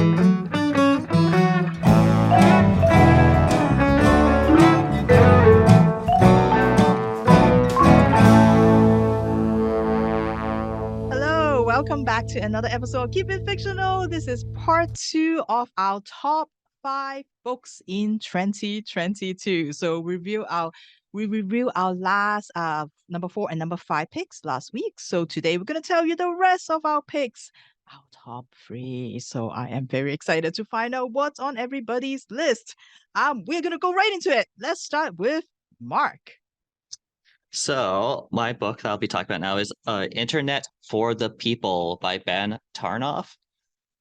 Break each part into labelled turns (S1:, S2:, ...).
S1: Hello, welcome back to another episode of Keep It Fictional. This is part 2 of our top 5 books in 2022. So we review our last number 4 and number 5 picks last week. So today we're gonna tell you the rest of our picks, our top 3. So I am very excited to find out what's on everybody's list. We're gonna go right into it. Let's start with Mark.
S2: So my book that I'll be talking about now is Internet for the People by Ben Tarnoff.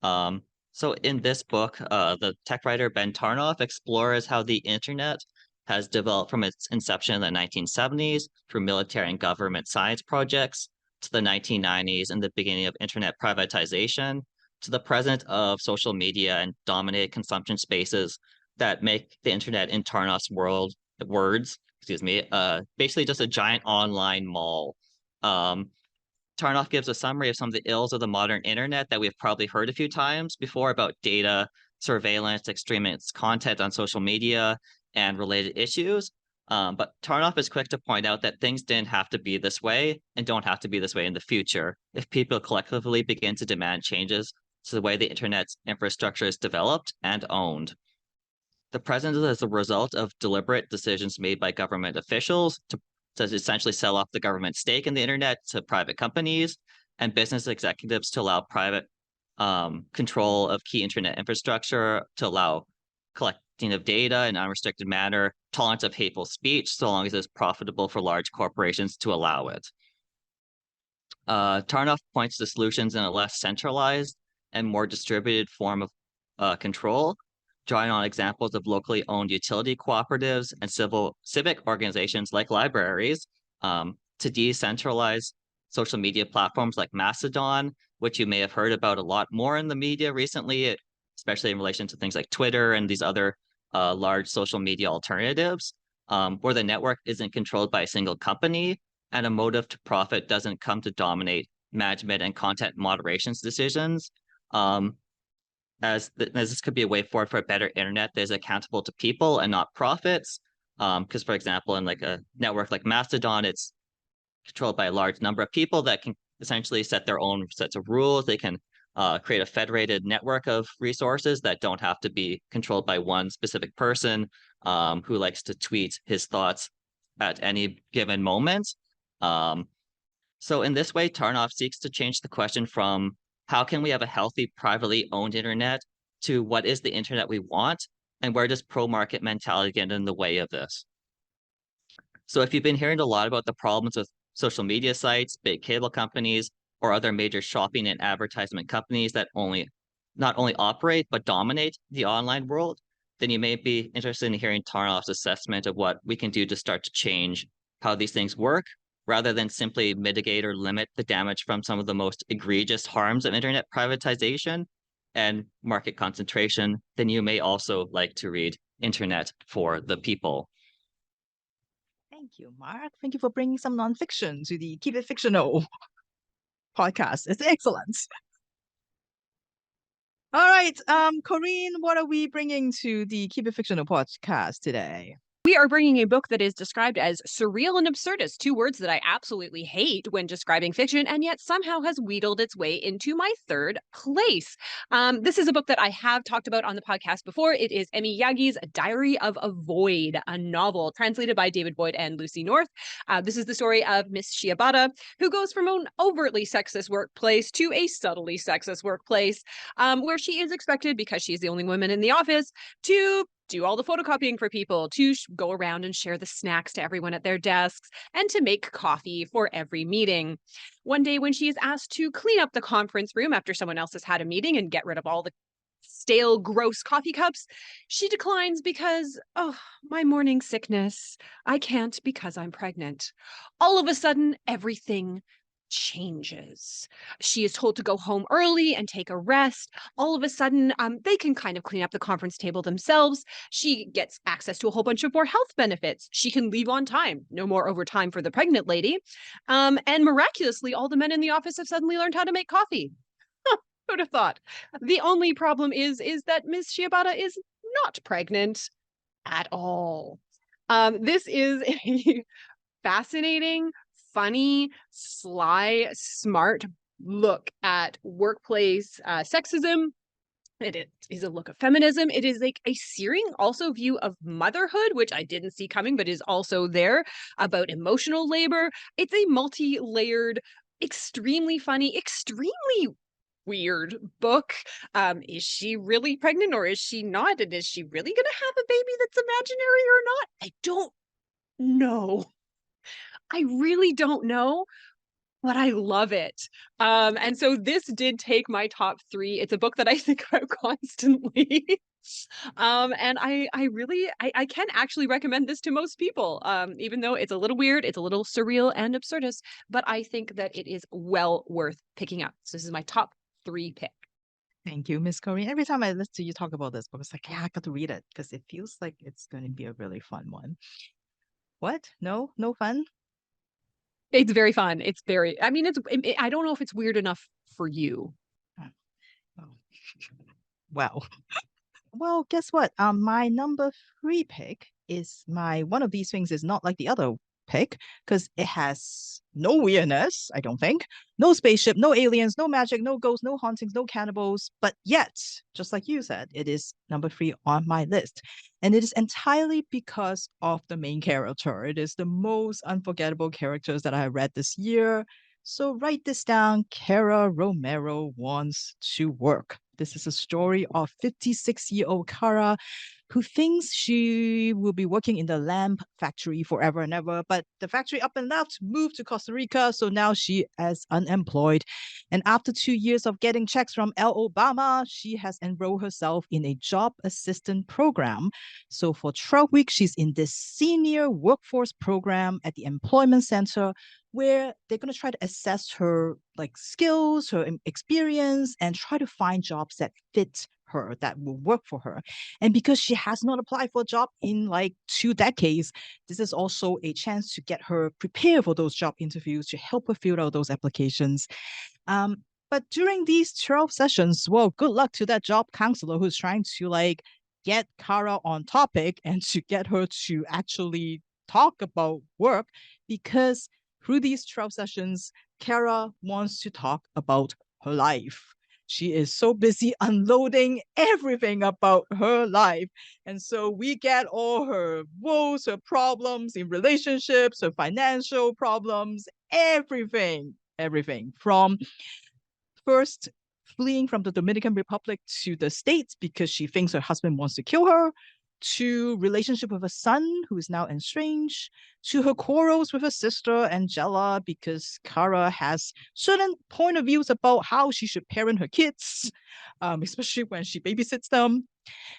S2: So in this book, the tech writer Ben Tarnoff explores how the internet has developed from its inception in the 1970s through military and government science projects to the 1990s and the beginning of internet privatization to the present of social media and dominated consumption spaces that make the internet in Tarnoff's basically just a giant online mall. Tarnoff gives a summary of some of the ills of the modern internet that we've probably heard a few times before about data, surveillance, extremist content on social media, and related issues. But Tarnoff is quick to point out that things didn't have to be this way and don't have to be this way in the future if people collectively begin to demand changes to the way the internet's infrastructure is developed and owned. The present is a result of deliberate decisions made by government officials to essentially sell off the government stake in the internet to private companies and business executives to allow private control of key internet infrastructure, to allow collecting of data in an unrestricted manner, tolerance of hateful speech, so long as it's profitable for large corporations to allow it. Tarnoff points to solutions in a less centralized and more distributed form of control, drawing on examples of locally owned utility cooperatives and civic organizations like libraries to decentralize social media platforms like Mastodon, which you may have heard about a lot more in the media recently, especially in relation to things like Twitter and these other large social media alternatives, where the network isn't controlled by a single company and a motive to profit doesn't come to dominate management and content moderation's decisions. As this could be a way forward for a better internet that is accountable to people and not profits. Because, for example, in like a network like Mastodon, it's controlled by a large number of people that can essentially set their own sets of rules. They can create a federated network of resources that don't have to be controlled by one specific person who likes to tweet his thoughts at any given moment. So in this way, Tarnoff seeks to change the question from how can we have a healthy, privately owned internet to what is the internet we want, and where does pro-market mentality get in the way of this? So if you've been hearing a lot about the problems with social media sites, big cable companies, or other major shopping and advertisement companies that not only operate but dominate the online world, then you may be interested in hearing Tarnoff's assessment of what we can do to start to change how these things work, rather than simply mitigate or limit the damage from some of the most egregious harms of internet privatization and market concentration. Then you may also like to read Internet for the People.
S1: Thank you, Mark. Thank you for bringing some nonfiction to the Keep It Fictional podcast. It's excellent. All right, Corinne, what are we bringing to the Keep It Fictional podcast today?
S3: We are bringing a book that is described as surreal and absurdist, 2 words that I absolutely hate when describing fiction, and yet somehow has wheedled its way into my 3rd place. This is a book that I have talked about on the podcast before. It is Emi Yagi's Diary of a Void, a novel translated by David Boyd and Lucy North. This is the story of Miss Shiobata, who goes from an overtly sexist workplace to a subtly sexist workplace, where she is expected, because she's the only woman in the office, to do all the photocopying for people, to go around and share the snacks to everyone at their desks, and to make coffee for every meeting. One day when she is asked to clean up the conference room after someone else has had a meeting and get rid of all the stale, gross coffee cups, she declines because, oh, my morning sickness. I can't because I'm pregnant. All of a sudden, everything changes. She is told to go home early and take a rest. All of a sudden, they can kind of clean up the conference table themselves. She gets access to a whole bunch of more health benefits. She can leave on time. No more overtime for the pregnant lady. And miraculously, all the men in the office have suddenly learned how to make coffee. Who'd have thought? The only problem is that Miss Shibata is not pregnant at all. This is a fascinating, funny, sly, smart look at workplace sexism. It is a look of feminism. It is like a searing also view of motherhood, which I didn't see coming, but is also there, about emotional labor. It's a multi-layered, extremely funny, extremely weird book. Is she really pregnant or is she not? And is she really going to have a baby that's imaginary or not? I don't know. I really don't know, but I love it. And so this did take my top 3. It's a book that I think about constantly. And I can actually recommend this to most people, even though it's a little weird, it's a little surreal and absurdist, but I think that it is well worth picking up. So this is my top 3 pick.
S1: Thank you, Miss Corey. Every time I listen to you talk about this book, it's like, yeah, I got to read it because it feels like it's going to be a really fun one. What? No fun?
S3: It's very fun. It's very, I mean, I don't know if it's weird enough for you.
S1: Oh. Well, well, guess what? My number 3 pick is one of these things is not like the other pick because it has no weirdness, I don't think. No spaceship, no aliens, no magic, no ghosts, no hauntings, no cannibals. But yet, just like you said, it is number 3 on my list. And it is entirely because of the main character. It is the most unforgettable characters that I have read this year. So write this down. Kara Romero Wants to Work. This is a story of 56-year-old Kara who thinks she will be working in the lamp factory forever and ever, but the factory up and left moved to Costa Rica, so now she is unemployed. And after 2 years of getting checks from El Obama, she has enrolled herself in a job assistant program. So for 12 weeks, she's in this senior workforce program at the employment center where they're going to try to assess her like skills, her experience, and try to find jobs that fit her, that will work for her. And because she has not applied for a job in like 2 decades, this is also a chance to get her prepared for those job interviews, to help her fill out those applications. But during these 12 sessions, well, good luck to that job counselor who's trying to like get Kara on topic and to get her to actually talk about work, because through these 12 sessions, Kara wants to talk about her life. She is so busy unloading everything about her life. And so we get all her woes, her problems in relationships, her financial problems, everything from first fleeing from the Dominican Republic to the States because she thinks her husband wants to kill her, to relationship with her son who is now estranged, to her quarrels with her sister Angela because Kara has certain point of views about how she should parent her kids, especially when she babysits them,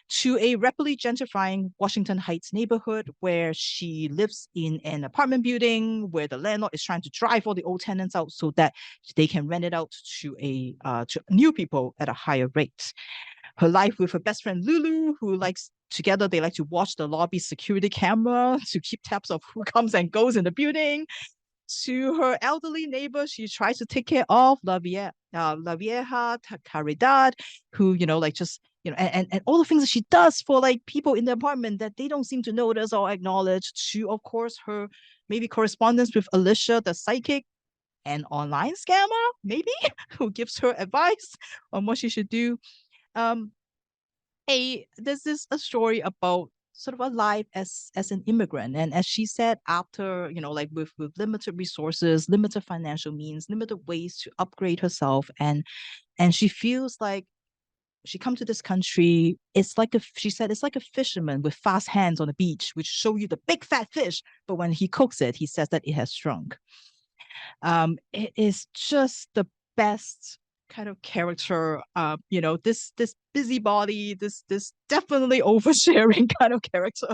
S1: to a rapidly gentrifying Washington Heights neighborhood where she lives in an apartment building where the landlord is trying to drive all the old tenants out so that they can rent it out to new people at a higher rate. Her life with her best friend Lulu, who together they like to watch the lobby security camera to keep tabs of who comes and goes in the building. To her elderly neighbor she tries to take care of, La Vieja Caridad, who, and all the things that she does for like people in the apartment that they don't seem to notice or acknowledge. To, of course, her maybe correspondence with Alicia, the psychic, an online scammer, maybe, who gives her advice on what she should do. This is a story about sort of a life as an immigrant, and as she said, after with limited resources, limited financial means, limited ways to upgrade herself, and she feels like she come to this country, she said it's like a fisherman with fast hands on the beach, which show you the big fat fish, but when he cooks it, he says that it has shrunk. It is just the best kind of character, this busybody, this definitely oversharing kind of character.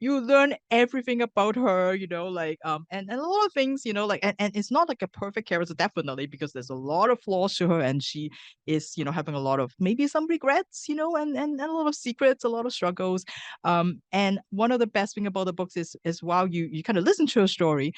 S1: You learn everything about her, and a lot of things, and it's not like a perfect character, definitely, because there's a lot of flaws to her, and she is, having a lot of maybe some regrets, and a lot of secrets, a lot of struggles. And one of the best thing about the books is while you kind of listen to her story,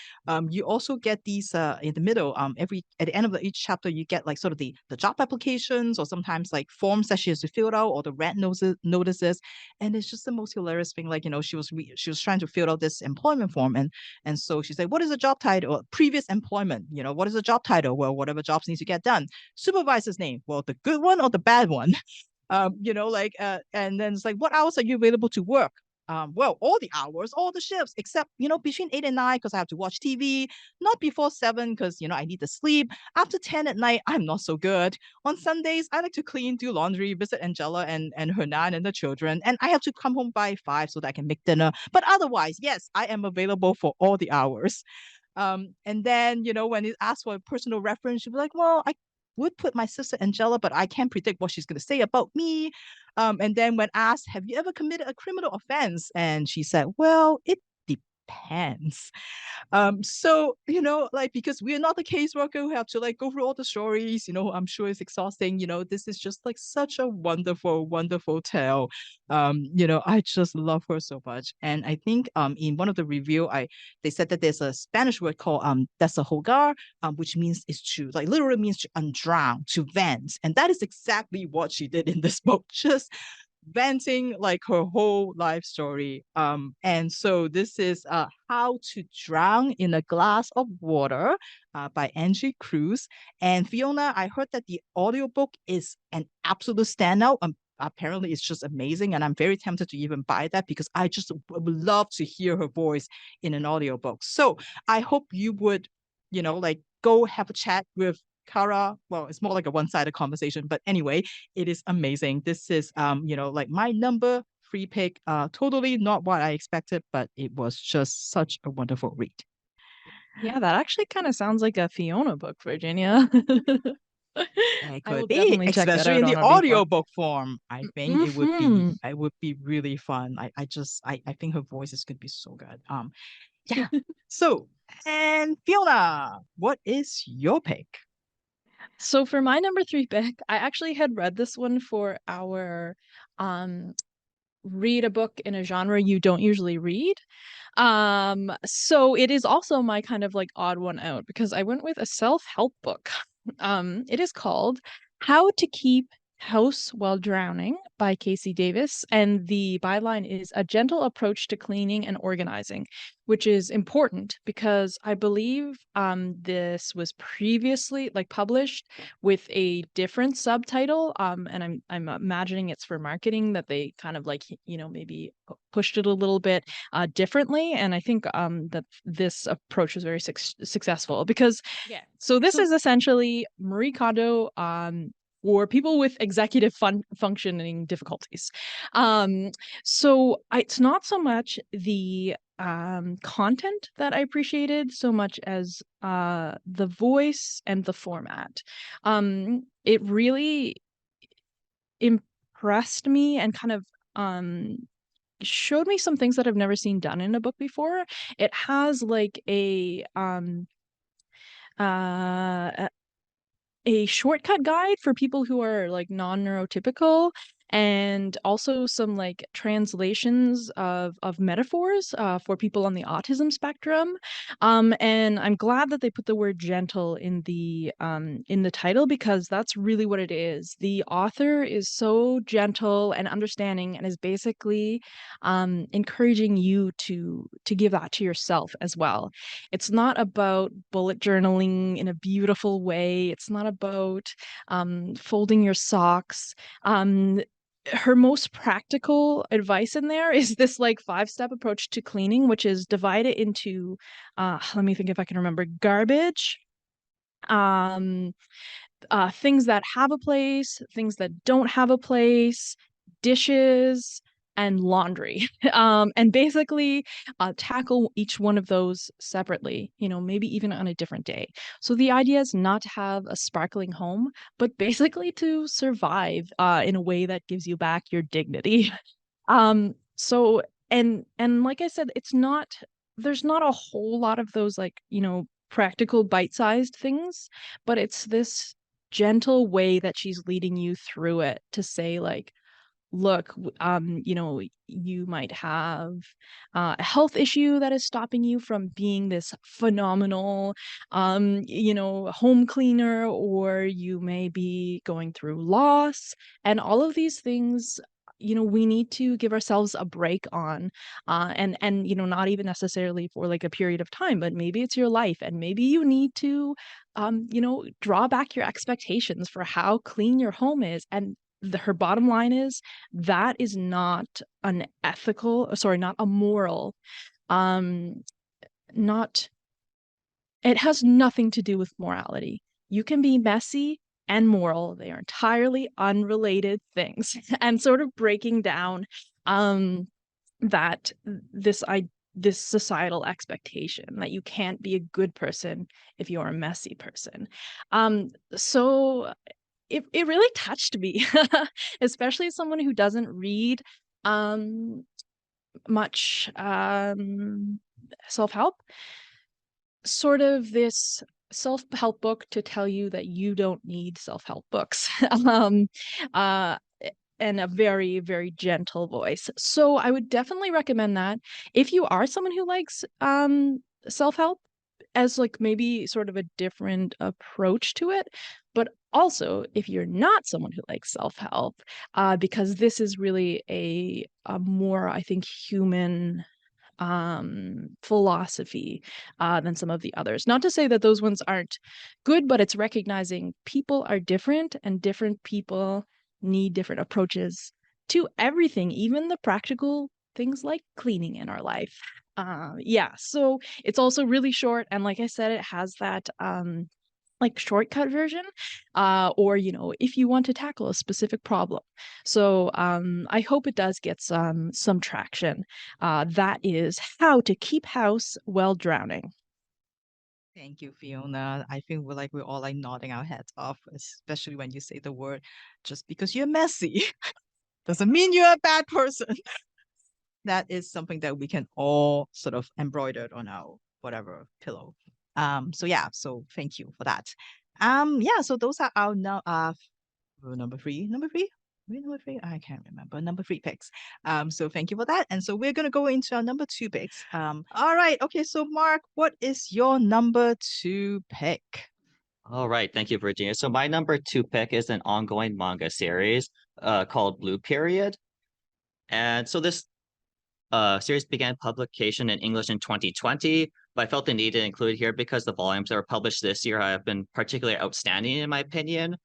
S1: you also get these in the middle, at the end of each chapter, you get like sort of the job applications or sometimes like forms that she has to fill out or the red notices. And it's just the most hilarious thing. Like, she was trying to fill out this employment form, and so she said, what is the job title? Previous employment, what is the job title? Well, whatever jobs need to get done. Supervisor's name, well, the good one or the bad one? And then it's like, what hours are you available to work? Well, all the hours, all the shifts, except, between 8 and 9, because I have to watch TV, not before 7, because, I need to sleep. After 10 at night, I'm not so good. On Sundays, I like to clean, do laundry, visit Angela and Hernan and the children. And I have to come home by 5 so that I can make dinner. But otherwise, yes, I am available for all the hours. And then, when it asks for a personal reference, she'll be like, well, I would put my sister Angela, but I can't predict what she's going to say about me. And then when asked, have you ever committed a criminal offense? And she said, well, it depends. So, because we're not the caseworker who have to like go through all the stories, I'm sure it's exhausting. This is just like such a wonderful, wonderful tale. I just love her so much. And I think in one of the review, they said that there's a Spanish word called desahogar, which means is to like literally means to undrown, to vent. And that is exactly what she did in this book. Just venting like her whole life story. And so this is How to Drown in a Glass of Water by Angie Cruz. And Fiona, I heard that the audiobook is an absolute standout. Apparently it's just amazing, and I'm very tempted to even buy that because I just would love to hear her voice in an audiobook. So I hope you would, like go have a chat with Kara. Well, it's more like a one-sided conversation, but anyway, it is amazing. This is like my number 3 pick. Totally not what I expected, but it was just such a wonderful read.
S4: Yeah, that actually kind of sounds like a Fiona book, Virginia.
S1: It
S4: I will
S1: could be,
S4: definitely check that
S1: especially
S4: out
S1: in the
S4: on audiobook.
S1: audiobook form. I think it would be really fun. I think her voice is gonna be so good. Yeah. So, and Fiona, what is your pick?
S4: So for my number 3 pick, I actually had read this one for our read a book in a genre you don't usually read. So it is also my kind of like odd one out because I went with a self-help book. It is called How to Keep House While Drowning by Casey Davis, and the byline is A Gentle Approach to Cleaning and Organizing, which is important because I believe this was previously like published with a different subtitle, and I'm imagining it's for marketing that they kind of like maybe pushed it a little bit differently, and I think that this approach was very successful because so this is essentially Marie Kondo for people with executive functioning difficulties. So it's not so much the content that I appreciated so much as the voice and the format. It really impressed me and kind of showed me some things that I've never seen done in a book before. It has like a shortcut guide for people who are like non-neurotypical, and also some like translations of metaphors for people on the autism spectrum. And I'm glad that they put the word gentle in the title because that's really what it is. The author is so gentle and understanding and is basically encouraging you to give that to yourself as well. It's not about bullet journaling in a beautiful way. It's not about folding your socks. Her most practical advice in there is this like 5-step approach to cleaning, which is divided into let me think if I can remember: garbage, things that have a place, things that don't have a place, dishes, and laundry. And basically tackle each one of those separately, maybe even on a different day. So the idea is not to have a sparkling home, but basically to survive in a way that gives you back your dignity. So and like I said, there's not a whole lot of those like, practical bite-sized things, but it's this gentle way that she's leading you through it to say like, look, you might have a health issue that is stopping you from being this phenomenal, home cleaner, or you may be going through loss, and all of these things, we need to give ourselves a break on, and not even necessarily for like a period of time, but maybe it's your life, and maybe you need to, draw back your expectations for how clean your home is. And her bottom line is that is not an ethical, sorry, not a moral, not, it has nothing to do with morality. You can be messy and moral. They are entirely unrelated things. And sort of breaking down that this societal expectation that you can't be a good person if you're a messy person. So it really touched me, especially as someone who doesn't read much self-help. Sort of this self-help book to tell you that you don't need self-help books. And a very, very gentle voice. So I would definitely recommend that. If you are someone who likes self-help as like maybe sort of a different approach to it, but also if you're not someone who likes self-help, because this is really a more, I think, human philosophy than some of the others. Not to say that those ones aren't good, but it's recognizing people are different and different people need different approaches to everything, even the practical things like cleaning in our life. So it's also really short, and like I said, it has that like shortcut version, or if you want to tackle a specific problem. So I hope it does get some traction. That is How to Keep House While Drowning.
S1: Thank you, Fiona. I think we're all like nodding our heads off, especially when you say the word, just because you're messy doesn't mean you're a bad person. That is something that we can all sort of embroider on our whatever pillow. So thank you for that. So those are our number three. Wait, number three? I can't remember. Number 3 picks. So thank you for that. And so we're gonna go into our number 2 picks. All right. Okay, so Mark, what is your number 2 pick?
S2: All right, thank you, Virginia. So my number 2 pick is an ongoing manga series called Blue Period. And so this series began publication in English in 2020, but I felt the need to include it here because the volumes that were published this year have been particularly outstanding, in my opinion,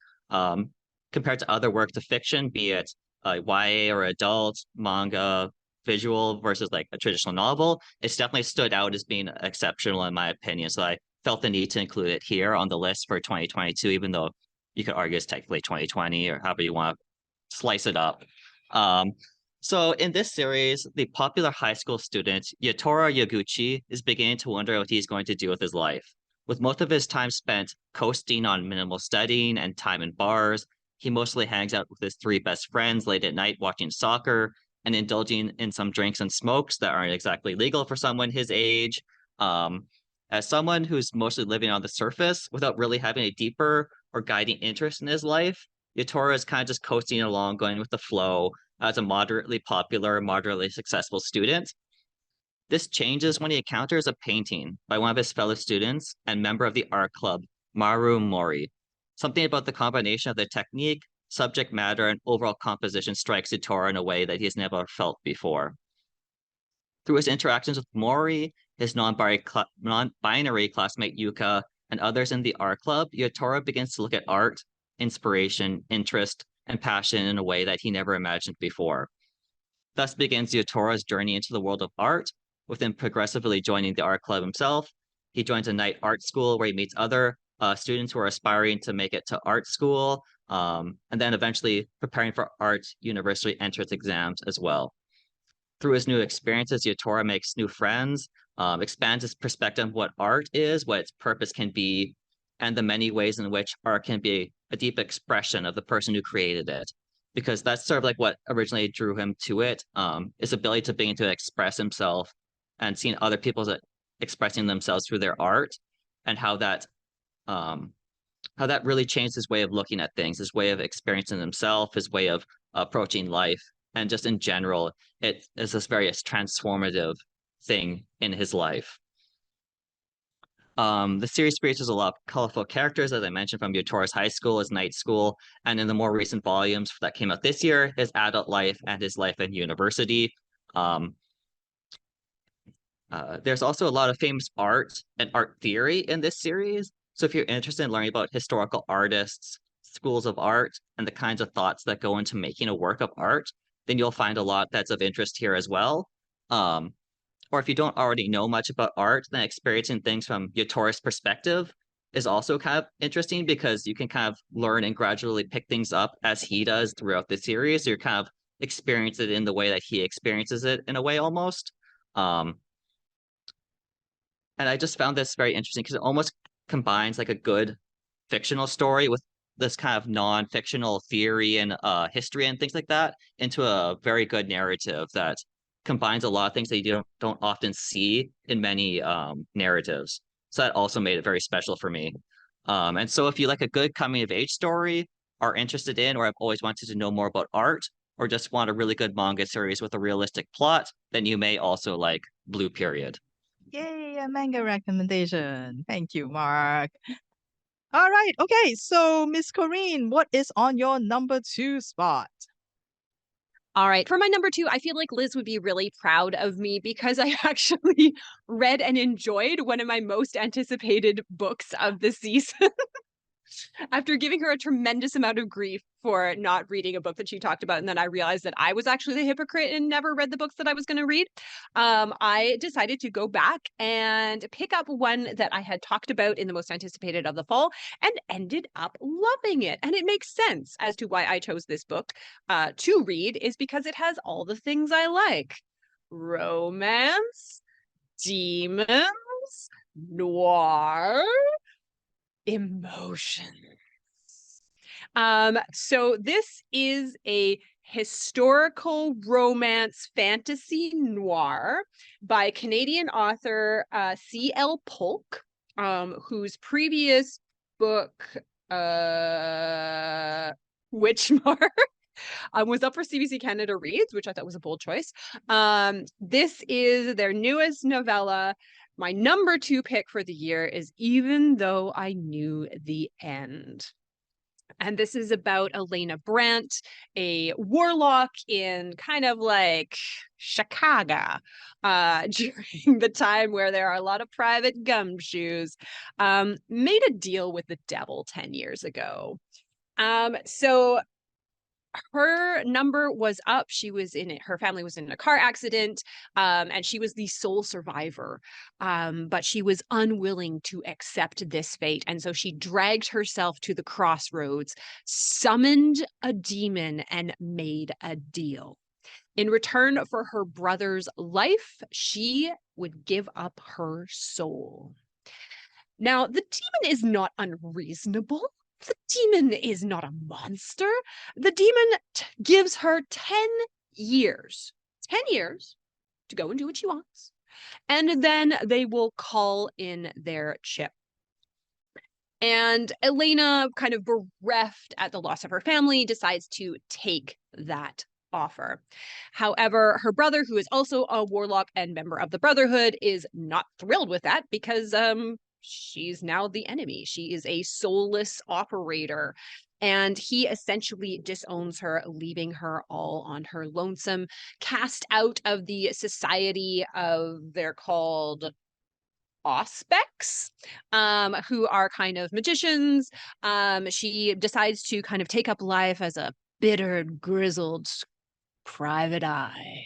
S2: compared to other works of fiction, be it YA or adult, manga, visual versus like a traditional novel. It's definitely stood out as being exceptional, in my opinion. So I felt the need to include it here on the list for 2022, even though you could argue it's technically 2020 or however you want to slice it up. So in this series, the popular high school student, Yatora Yaguchi, is beginning to wonder what he's going to do with his life. With most of his time spent coasting on minimal studying and time in bars, he mostly hangs out with his 3 best friends late at night watching soccer and indulging in some drinks and smokes that aren't exactly legal for someone his age. As someone who's mostly living on the surface without really having a deeper or guiding interest in his life, Yatora is kind of just coasting along, going with the flow as a moderately popular, moderately successful student. This changes when he encounters a painting by one of his fellow students and member of the art club, Maru Mori. Something about the combination of the technique, subject matter, and overall composition strikes Yatora in a way that he's never felt before. Through his interactions with Mori, his non-binary classmate Yuka, and others in the art club, Yatora begins to look at art, inspiration, interest, and passion in a way that he never imagined before. Thus begins Yatora's journey into the world of art, with him progressively joining the art club himself. He joins a night art school where he meets other students who are aspiring to make it to art school, and then eventually preparing for art university entrance exams as well. Through his new experiences, Yatora makes new friends, expands his perspective of what art is, what its purpose can be, and the many ways in which art can be a deep expression of the person who created it. Because that's sort of like what originally drew him to it, his ability to begin to express himself and seeing other people expressing themselves through their art, and how that really changed his way of looking at things, his way of experiencing himself, his way of approaching life. And just in general, it is this very transformative thing in his life. The series features a lot of colorful characters, as I mentioned, from Yutori's high school, his night school, and in the more recent volumes that came out this year, his adult life and his life in university. There's also a lot of famous art and art theory in this series. So if you're interested in learning about historical artists, schools of art, and the kinds of thoughts that go into making a work of art, then you'll find a lot that's of interest here as well. Or if you don't already know much about art, then experiencing things from Yutori's perspective is also kind of interesting, because you can kind of learn and gradually pick things up as he does throughout the series. So you're kind of experience it in the way that he experiences it in a way almost. And I just found this very interesting because it almost combines like a good fictional story with this kind of non-fictional theory and history and things like that into a very good narrative that combines a lot of things that you don't often see in many narratives. So that also made it very special for me. And so if you like a good coming of age story, are interested in, or have always wanted to know more about art, or just want a really good manga series with a realistic plot, then you may also like Blue Period.
S1: Yay, a manga recommendation. Thank you, Mark. All right. Okay. So, Miss Corinne, what is on your number 2 spot?
S3: All right. For my number 2, I feel like Liz would be really proud of me because I actually read and enjoyed one of my most anticipated books of the season. After giving her a tremendous amount of grief for not reading a book that she talked about, and then I realized that I was actually the hypocrite and never read the books that I was going to read, I decided to go back and pick up one that I had talked about in the most anticipated of the fall and ended up loving it. And it makes sense as to why I chose this book to read, is because it has all the things I like: romance, demons, noir, emotions. So this is a historical romance fantasy noir by Canadian author C.L. Polk, whose previous book, Witchmark, was up for CBC Canada Reads, which I thought was a bold choice. This is their newest novella. My number 2 pick for the year is Even Though I Knew the End. And this is about Elena Brandt, a warlock in kind of like Chicago, during the time where there are a lot of private gumshoes, made a deal with the devil 10 years ago. So her number was up. She was in it. Her family was in a car accident, and she was the sole survivor. But she was unwilling to accept this fate. And so she dragged herself to the crossroads, summoned a demon, and made a deal. In return for her brother's life, she would give up her soul. Now, the demon is not unreasonable. The demon is not a monster. The demon gives her 10 years to go and do what she wants. And then they will call in their chip. And Elena, kind of bereft at the loss of her family, decides to take that offer. However, her brother, who is also a warlock and member of the Brotherhood, is not thrilled with that because she's now the enemy. She is a soulless operator. And he essentially disowns her, leaving her all on her lonesome, cast out of the society of, they're called Auspex, who are kind of magicians. She decides to kind of take up life as a bitter, grizzled private eye.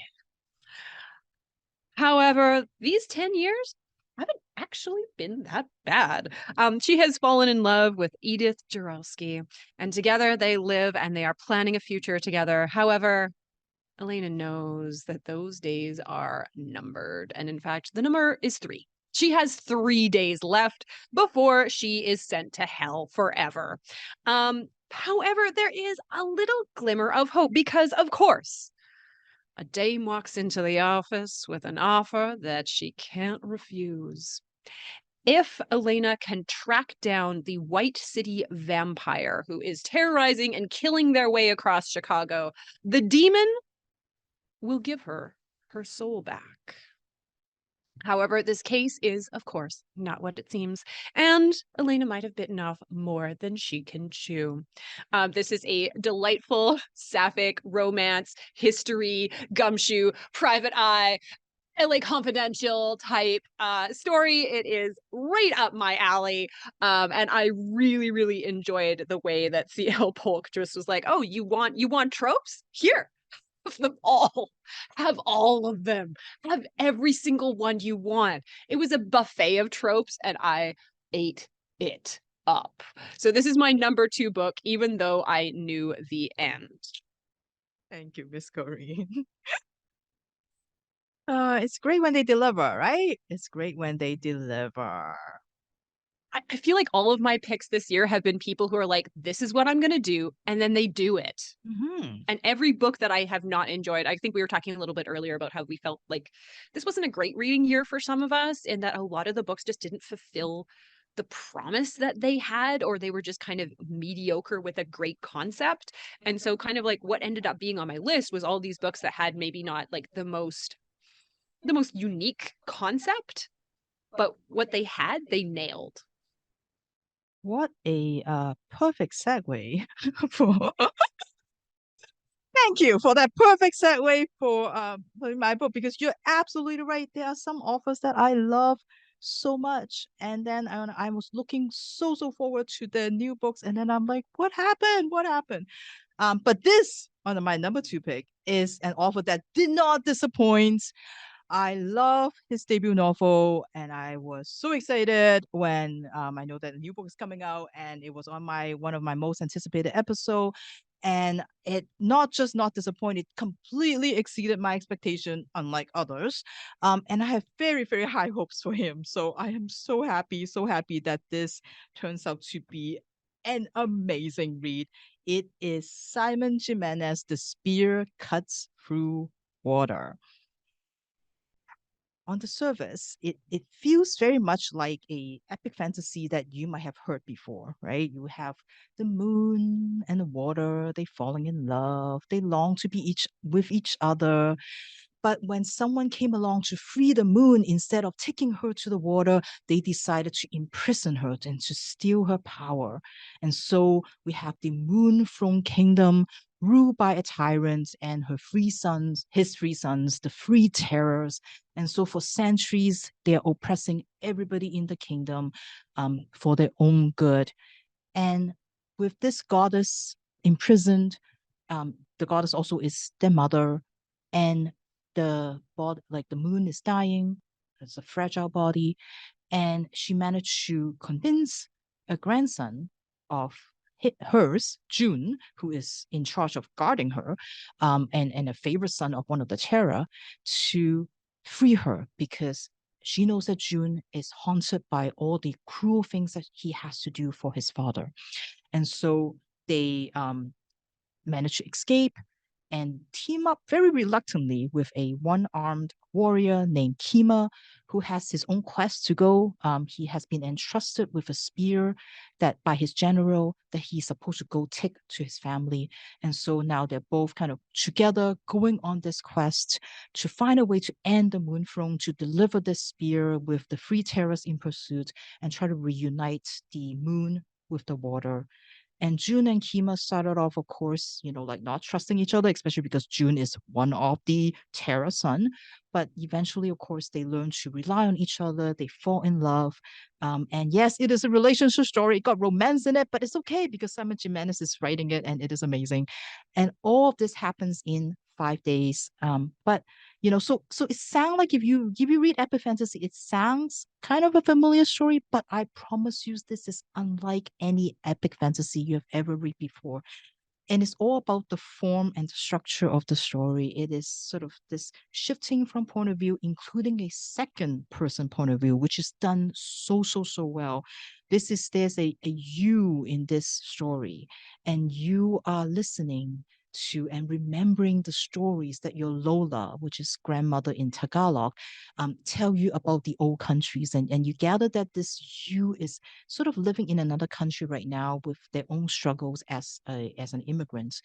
S3: However, these 10 years haven't actually been that bad. She has fallen in love with Edith Jarowski, and together they live and they are planning a future together. However, Elena knows that those days are numbered. And in fact, the number is 3. She has 3 days left before she is sent to hell forever. However, there is a little glimmer of hope because, of course, a dame walks into the office with an offer that she can't refuse. if Elena can track down the White City vampire who is terrorizing and killing their way across Chicago, the demon will give her her soul back. However, this case is, of course, not what it seems, and Elena might have bitten off more than she can chew. This is a delightful sapphic romance, history, gumshoe, private eye, LA Confidential type story. It is right up my alley. And I really, really enjoyed the way that CL Polk just was like, oh, you want tropes? Here. Have them all. Have all of them. Have every single one you want. It was a buffet of tropes, and I ate it up. So this is my number 2 book, even though I knew the end.
S1: Thank you, Miss Corrine. It's great when they deliver, right? It's great when they deliver.
S3: I feel like all of my picks this year have been people who are like, this is what I'm going to do, and then they do it.
S1: Mm-hmm.
S3: And every book that I have not enjoyed, I think we were talking a little bit earlier about how we felt like this wasn't a great reading year for some of us, and that a lot of the books just didn't fulfill the promise that they had, or they were just kind of mediocre with a great concept. And so kind of like what ended up being on my list was all these books that had maybe not like the most unique concept, but what they had, they nailed.
S1: What a perfect segue for. Thank you for that perfect segue for my book, because you're absolutely right. There are some authors that I love so much, and then I was looking so forward to the new books, and then I'm like, what happened? What happened? But this on my number 2 pick is an author that did not disappoint. I love his debut novel, and I was so excited when I know that a new book is coming out, and it was on one of my most anticipated episode. And it not just not disappointed, completely exceeded my expectation, unlike others. And I have very, very high hopes for him. So I am so happy that this turns out to be an amazing read. It is Simon Jimenez, The Spear Cuts Through Water. On the surface, it feels very much like a epic fantasy that you might have heard before, right? You have the moon and the water, they falling in love, they long to be with each other. But when someone came along to free the moon, instead of taking her to the water, they decided to imprison her and to steal her power. And so we have the Moon Throne Kingdom ruled by a tyrant and his 3 sons, the Free Terrors. And so for centuries, they're oppressing everybody in the kingdom for their own good. And with this goddess imprisoned, the goddess also is their mother, and the moon is dying. It's a fragile body, and she managed to convince a grandson of hers, June, who is in charge of guarding her, and a favorite son of one of the Terra, to free her, because she knows that June is haunted by all the cruel things that he has to do for his father. And so they manage to escape and team up very reluctantly with a one-armed warrior named Kima, who has his own quest to go. He has been entrusted with a spear that by his general that he's supposed to go take to his family. And so now they're both kind of together going on this quest to find a way to end the Moon Throne, to deliver this spear with the Free Terrors in pursuit, and try to reunite the moon with the water. And June and Kima started off, of course, like not trusting each other, especially because June is one of the Terra Sun. But eventually, of course, they learn to rely on each other. They fall in love. And yes, it is a relationship story. It got romance in it, but it's okay because Simon Jimenez is writing it, and it is amazing. And all of this happens in 5 days. But so it sounds like if you read epic fantasy, it sounds kind of a familiar story, but I promise you this is unlike any epic fantasy you have ever read before. And it's all about the form and the structure of the story. It is sort of this shifting from point of view, including a second person point of view, which is done so well. There's a you in this story, and you are listening to and remembering the stories that your Lola, which is grandmother in Tagalog, tell you about the old countries. And you gather that this you is sort of living in another country right now with their own struggles as an immigrant.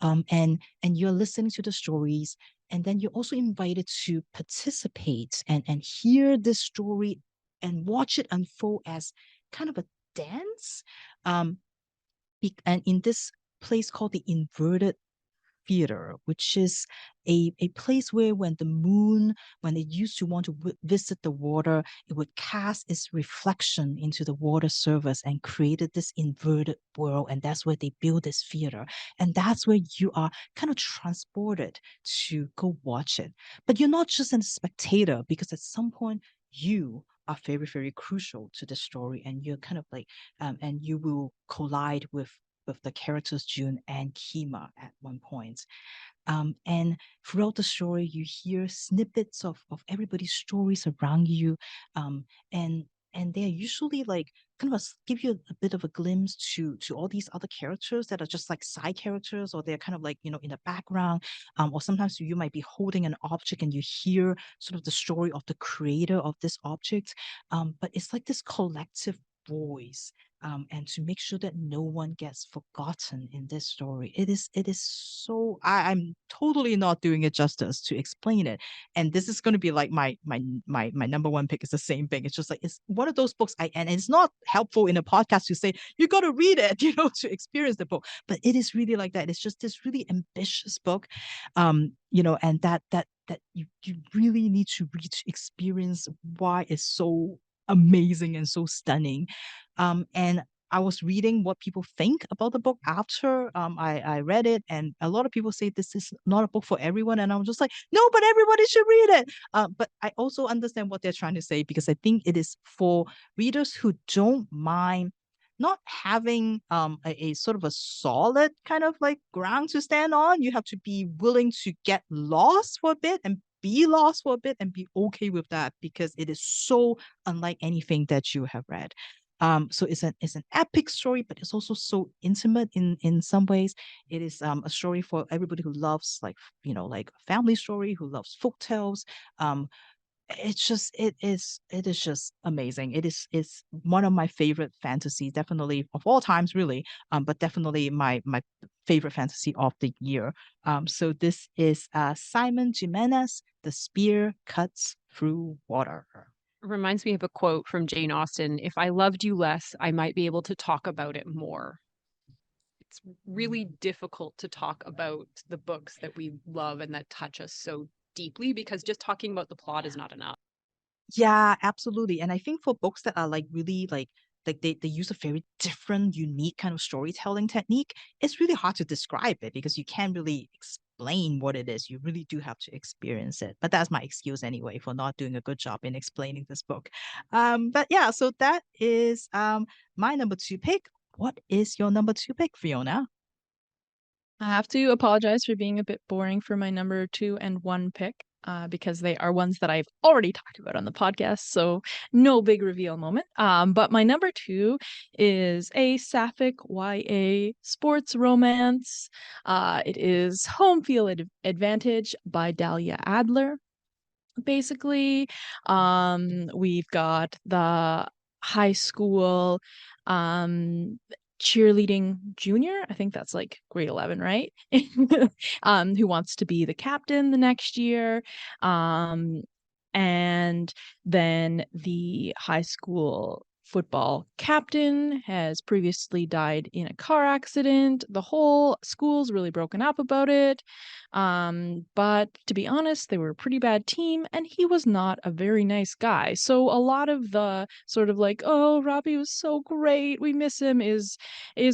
S1: And you're listening to the stories, and then you're also invited to participate and hear this story and watch it unfold as kind of a dance. Um, and in this place called the inverted theater, which is a place where when the moon, when it used to want to visit the water, it would cast its reflection into the water surface and created this inverted world. And that's where they build this theater. And that's where you are kind of transported to go watch it. But you're not just a spectator, because at some point you are very, very crucial to the story. And you're kind of like, and you will collide with the characters June and Kima at one point. And throughout the story, you hear snippets of everybody's stories around you. Um, and and they're usually like kind of give you a bit of a glimpse to all these other characters that are just like side characters, or they're kind of like, in the background. Or sometimes you might be holding an object and you hear sort of the story of the creator of this object. But it's like this collective voice, and to make sure that no one gets forgotten in this story. It is so, I'm totally not doing it justice to explain it. And this is going to be like my number one pick is the same thing. It's just like, it's one of those books and it's not helpful in a podcast to say you got to read it, to experience the book. But it is really like that. It's just this really ambitious book, and that you really need to read to experience why it's so amazing and so stunning. And I was reading what people think about the book after I read it, and a lot of people say this is not a book for everyone, and I was just like, no, but everybody should read it. But I also understand what they're trying to say, because I think it is for readers who don't mind not having a sort of a solid kind of like ground to stand on. You have to be willing to get lost for a bit and be lost for a bit and be okay with that, because it is so unlike anything that you have read. So it's an epic story, but it's also so intimate in some ways. It is a story for everybody who loves like a family story, who loves folk tales. It is just amazing. It's one of my favorite fantasy, definitely of all times, really. But definitely my favorite fantasy of the year. So this is Simon Jimenez, The Spear Cuts Through Water.
S3: Reminds me of a quote from Jane Austen: "If I loved you less, I might be able to talk about it more." It's really difficult to talk about the books that we love and that touch us so deeply, because just talking about the plot is not enough.
S1: Yeah, absolutely. And I think for books that are like really like they use a very different, unique kind of storytelling technique, it's really hard to describe it because you can't really explain what it is. You really do have to experience it. But that's my excuse anyway for not doing a good job in explaining this book. But yeah, so that is my number two pick. What is your number two pick, Fiona?
S4: I have to apologize for being a bit boring for my number 2 and 1 pick, because they are ones that I've already talked about on the podcast, so no big reveal moment. But my number 2 is a sapphic YA sports romance. It is Home Field Advantage by Dahlia Adler. Basically, we've got the high school um cheerleading junior, I think that's like grade 11, right? Who wants to be the captain the next year. And then the high school football captain has previously died in a car accident. The whole school's really broken up about it. But to be honest, they were a pretty bad team, and he was not a very nice guy. So a lot of the sort of like, oh, Robbie was so great, we miss him, is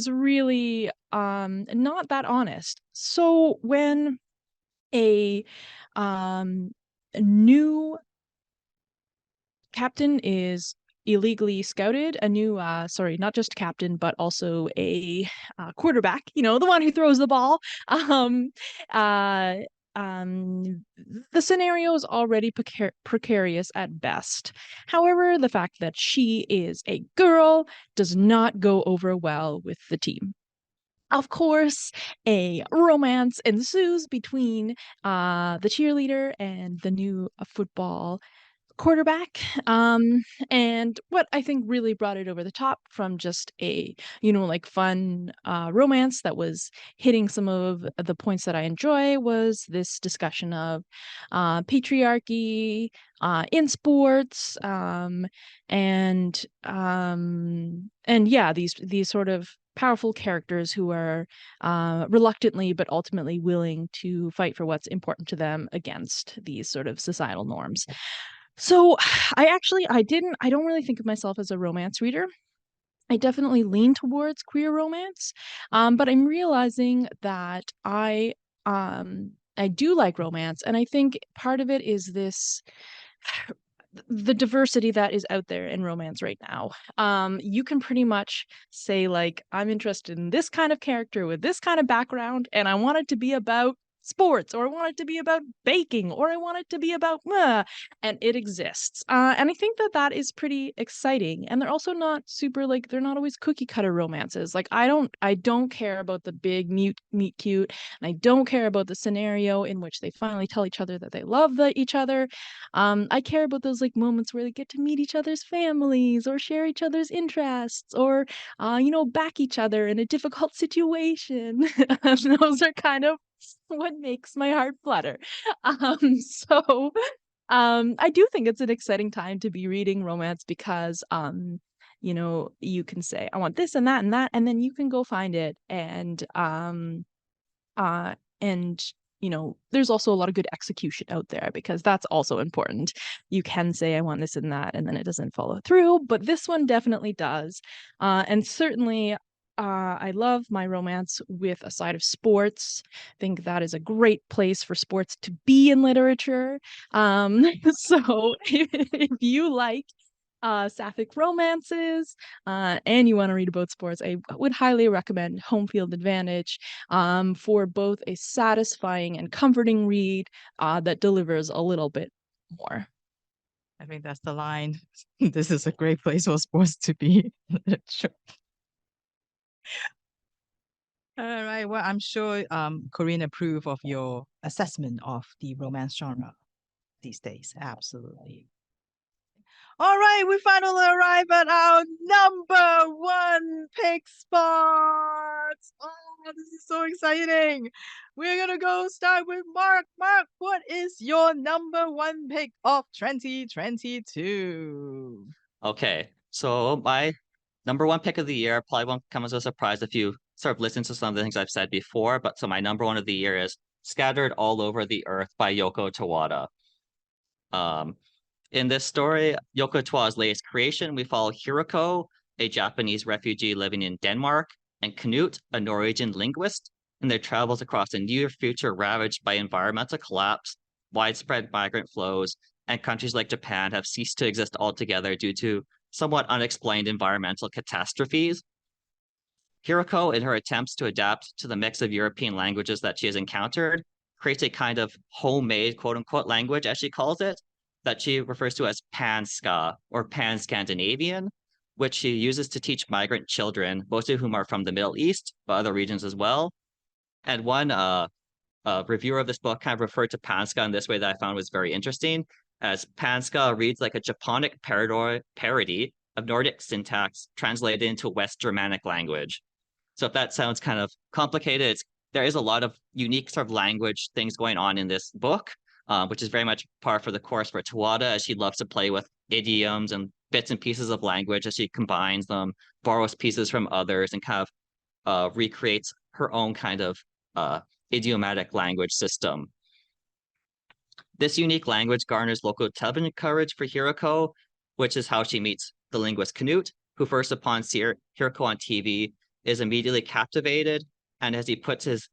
S4: really not that honest. So when a new captain is illegally scouted, a new sorry, not just captain but also a quarterback, the one who throws the ball. um uh the scenario is already precarious at best. However, the fact that she is a girl does not go over well with the team. Of course, a romance ensues between the cheerleader and the new football quarterback. And what I think really brought it over the top from just a, like fun romance that was hitting some of the points that I enjoy was this discussion of patriarchy in sports, and yeah, these sort of powerful characters who are reluctantly but ultimately willing to fight for what's important to them against these sort of societal norms. So I don't really think of myself as a romance reader. I definitely lean towards queer romance, but I'm realizing that I do like romance, and I think part of it is this the diversity that is out there in romance right now. You can pretty much say, like, I'm interested in this kind of character with this kind of background, and I want it to be about sports, or I want it to be about baking, or I want it to be about and it exists. And I think that is pretty exciting. And they're also not super, like, they're not always cookie cutter romances. Like, I don't care about the big meet cute, and I don't care about the scenario in which they finally tell each other that they love each other. I care about those, like, moments where they get to meet each other's families or share each other's interests, or back each other in a difficult situation. Those are kind of what makes my heart flutter. So I do think it's an exciting time to be reading romance because you can say, I want this and that and that, and then you can go find it. And there's also a lot of good execution out there, because that's also important. You can say, I want this and that, and then it doesn't follow through, but this one definitely does. And certainly I love my romance with a side of sports. I think that is a great place for sports to be in literature. So if you like sapphic romances and you want to read about sports, I would highly recommend Home Field Advantage for both a satisfying and comforting read that delivers a little bit more.
S1: I think that's the line. This is a great place for sports to be. All right. Well, I'm sure Corinne approve of your assessment of the romance genre these days. Absolutely. All right, we finally arrive at our number one pick spot. Oh, this is so exciting. We're gonna go start with Mark. Mark, what is your number one pick of 2022?
S2: Okay, so my number one pick of the year probably won't come as a surprise if you sort of listen to some of the things I've said before, but so my number one of the year is Scattered All Over the Earth by Yoko Tawada. In this story, Yoko Tawada's latest creation, we follow Hiroko, a Japanese refugee living in Denmark, and Knut, a Norwegian linguist, in their travels across a near future ravaged by environmental collapse, widespread migrant flows, and countries like Japan have ceased to exist altogether due to somewhat unexplained environmental catastrophes. Hiroko, in her attempts to adapt to the mix of European languages that she has encountered, creates a kind of homemade quote-unquote language, as she calls it, that she refers to as Pan-Ska or Pan-Scandinavian, which she uses to teach migrant children, most of whom are from the Middle East, but other regions as well. And one reviewer of this book kind of referred to Pan-Ska in this way that I found was very interesting, as Pan-Ska reads like a Japonic parody of Nordic syntax translated into West Germanic language. So if that sounds kind of complicated, there is a lot of unique sort of language things going on in this book, which is very much par for the course for Tawada, as she loves to play with idioms and bits and pieces of language as she combines them, borrows pieces from others, and kind of recreates her own kind of idiomatic language system. This unique language garners local television coverage for Hiroko, which is how she meets the linguist Knut, who first upon seeing Hiroko on TV is immediately captivated, and as he puts his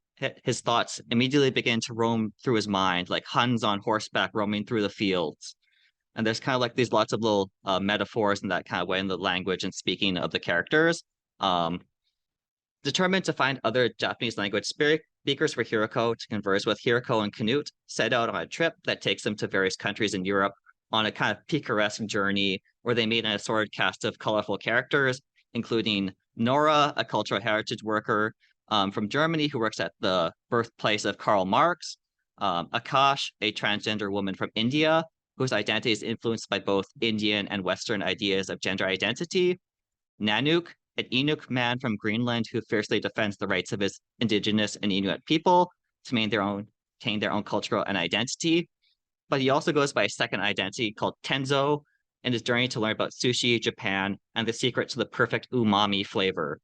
S2: thoughts immediately begin to roam through his mind, like Huns on horseback roaming through the fields. And there's kind of like these lots of little metaphors in that kind of way in the language and speaking of the characters. Determined to find other Japanese language speakers for Hiroko to converse with, Hiroko and Knut set out on a trip that takes them to various countries in Europe on a kind of picaresque journey where they meet an assorted cast of colorful characters, including Nora, a cultural heritage worker, from Germany who works at the birthplace of Karl Marx, Akash, a transgender woman from India, whose identity is influenced by both Indian and Western ideas of gender identity, Nanook, an Inuk man from Greenland who fiercely defends the rights of his indigenous and Inuit people to maintain their own cultural and identity. But he also goes by a second identity called Tenzo in his journey to learn about sushi, Japan, and the secret to the perfect umami flavor.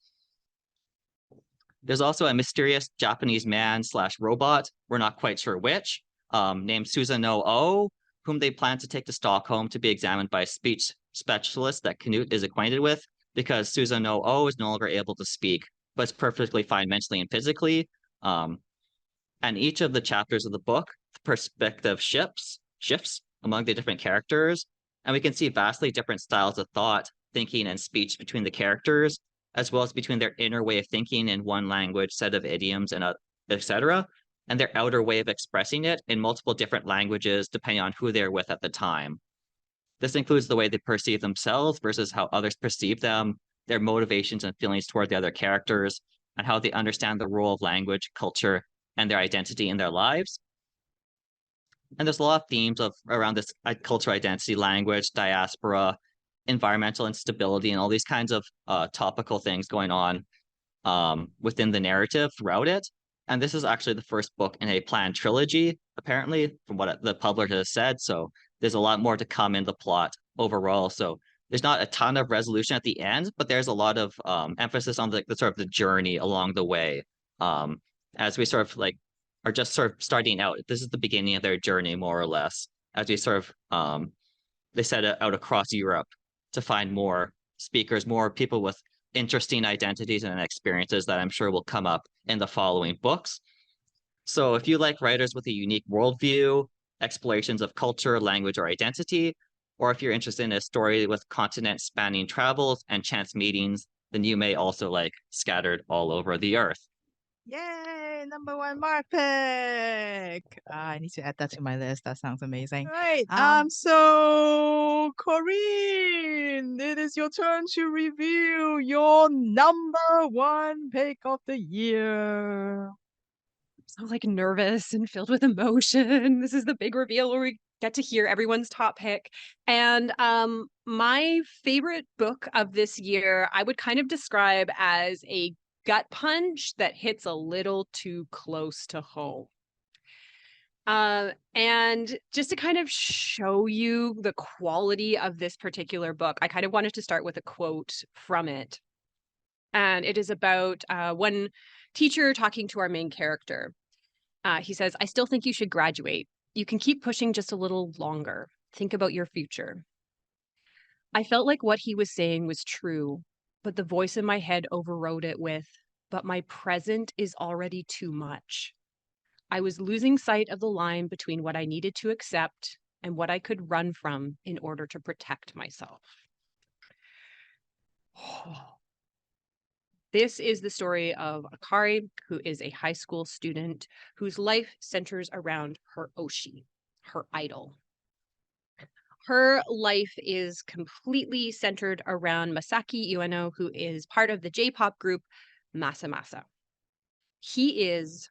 S2: There's also a mysterious Japanese man / robot, we're not quite sure which, named Susanoo O, whom they plan to take to Stockholm to be examined by a speech specialist that Canute is acquainted with, because Susanoo O is no longer able to speak, but is perfectly fine mentally and physically. And each of the chapters of the book, the perspective shifts among the different characters, and we can see vastly different styles of thought, thinking, and speech between the characters, as well as between their inner way of thinking in one language, set of idioms, and etc., and their outer way of expressing it in multiple different languages, depending on who they're with at the time. This includes the way they perceive themselves versus how others perceive them, their motivations and feelings toward the other characters, and how they understand the role of language, culture, and their identity in their lives. And there's a lot of themes around this cultural identity, language, diaspora, environmental instability, and all these kinds of topical things going on within the narrative throughout it. And this is actually the first book in a planned trilogy, apparently, from what the publisher has said. So there's a lot more to come in the plot overall. So there's not a ton of resolution at the end, but there's a lot of emphasis on the sort of the journey along the way. As we sort of are just sort of starting out. This is the beginning of their journey, more or less, as we sort of they set it out across Europe to find more speakers, more people with interesting identities and experiences that I'm sure will come up in the following books. So if you like writers with a unique worldview, explorations of culture, language, or identity, or if you're interested in a story with continent-spanning travels and chance meetings, then you may also like Scattered All Over the Earth.
S1: Yay! #1 Mark pick. I need to add that to my list. That sounds amazing. Right. So Corinne, it is your turn to review your #1 pick of the year.
S3: So nervous and filled with emotion. This is the big reveal where we get to hear everyone's top pick. And my favorite book of this year, I would kind of describe as a gut punch that hits a little too close to home. And just to kind of show you the quality of this particular book, I kind of wanted to start with a quote from it. And it is about one teacher talking to our main character. He says, "I still think you should graduate. You can keep pushing just a little longer. Think about your future." I felt like what he was saying was true, but the voice in my head overrode it with, "But my present is already too much." I was losing sight of the line between what I needed to accept and what I could run from in order to protect myself. This is the story of Akari, who is a high school student whose life centers around her Oshi, her idol. Her life is completely centered around Masaki Ueno, who is part of the J-pop group Masa Masa. He is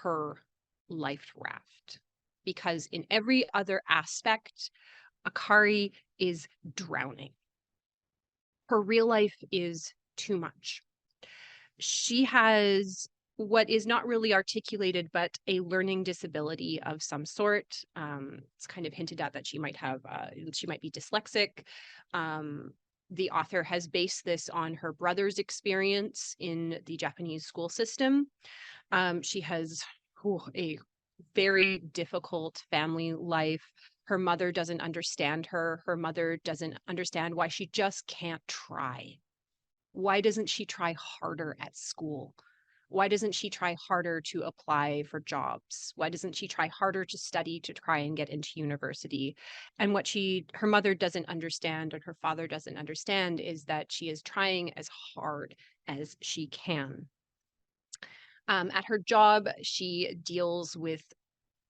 S3: her life raft because in every other aspect, Akari is drowning. Her real life is too much. She has what is not really articulated, but a learning disability of some sort. It's kind of hinted at that she might be dyslexic. The author has based this on her brother's experience in the Japanese school system. She has a very difficult family life. Her mother doesn't understand her. Her mother doesn't understand why she just can't try. Why doesn't she try harder at school? Why doesn't she try harder to apply for jobs? Why doesn't she try harder to study to try and get into university? And what her mother doesn't understand and her father doesn't understand is that she is trying as hard as she can. At her job, she deals with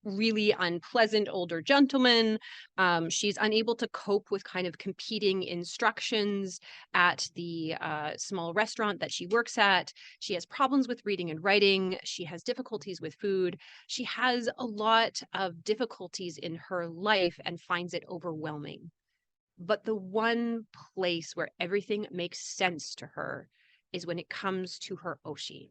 S3: really unpleasant older gentleman. She's unable to cope with kind of competing instructions at the small restaurant that she works at. She has problems with reading and writing. She has difficulties with food. She has a lot of difficulties in her life and finds it overwhelming. But the one place where everything makes sense to her is when it comes to her Oshi.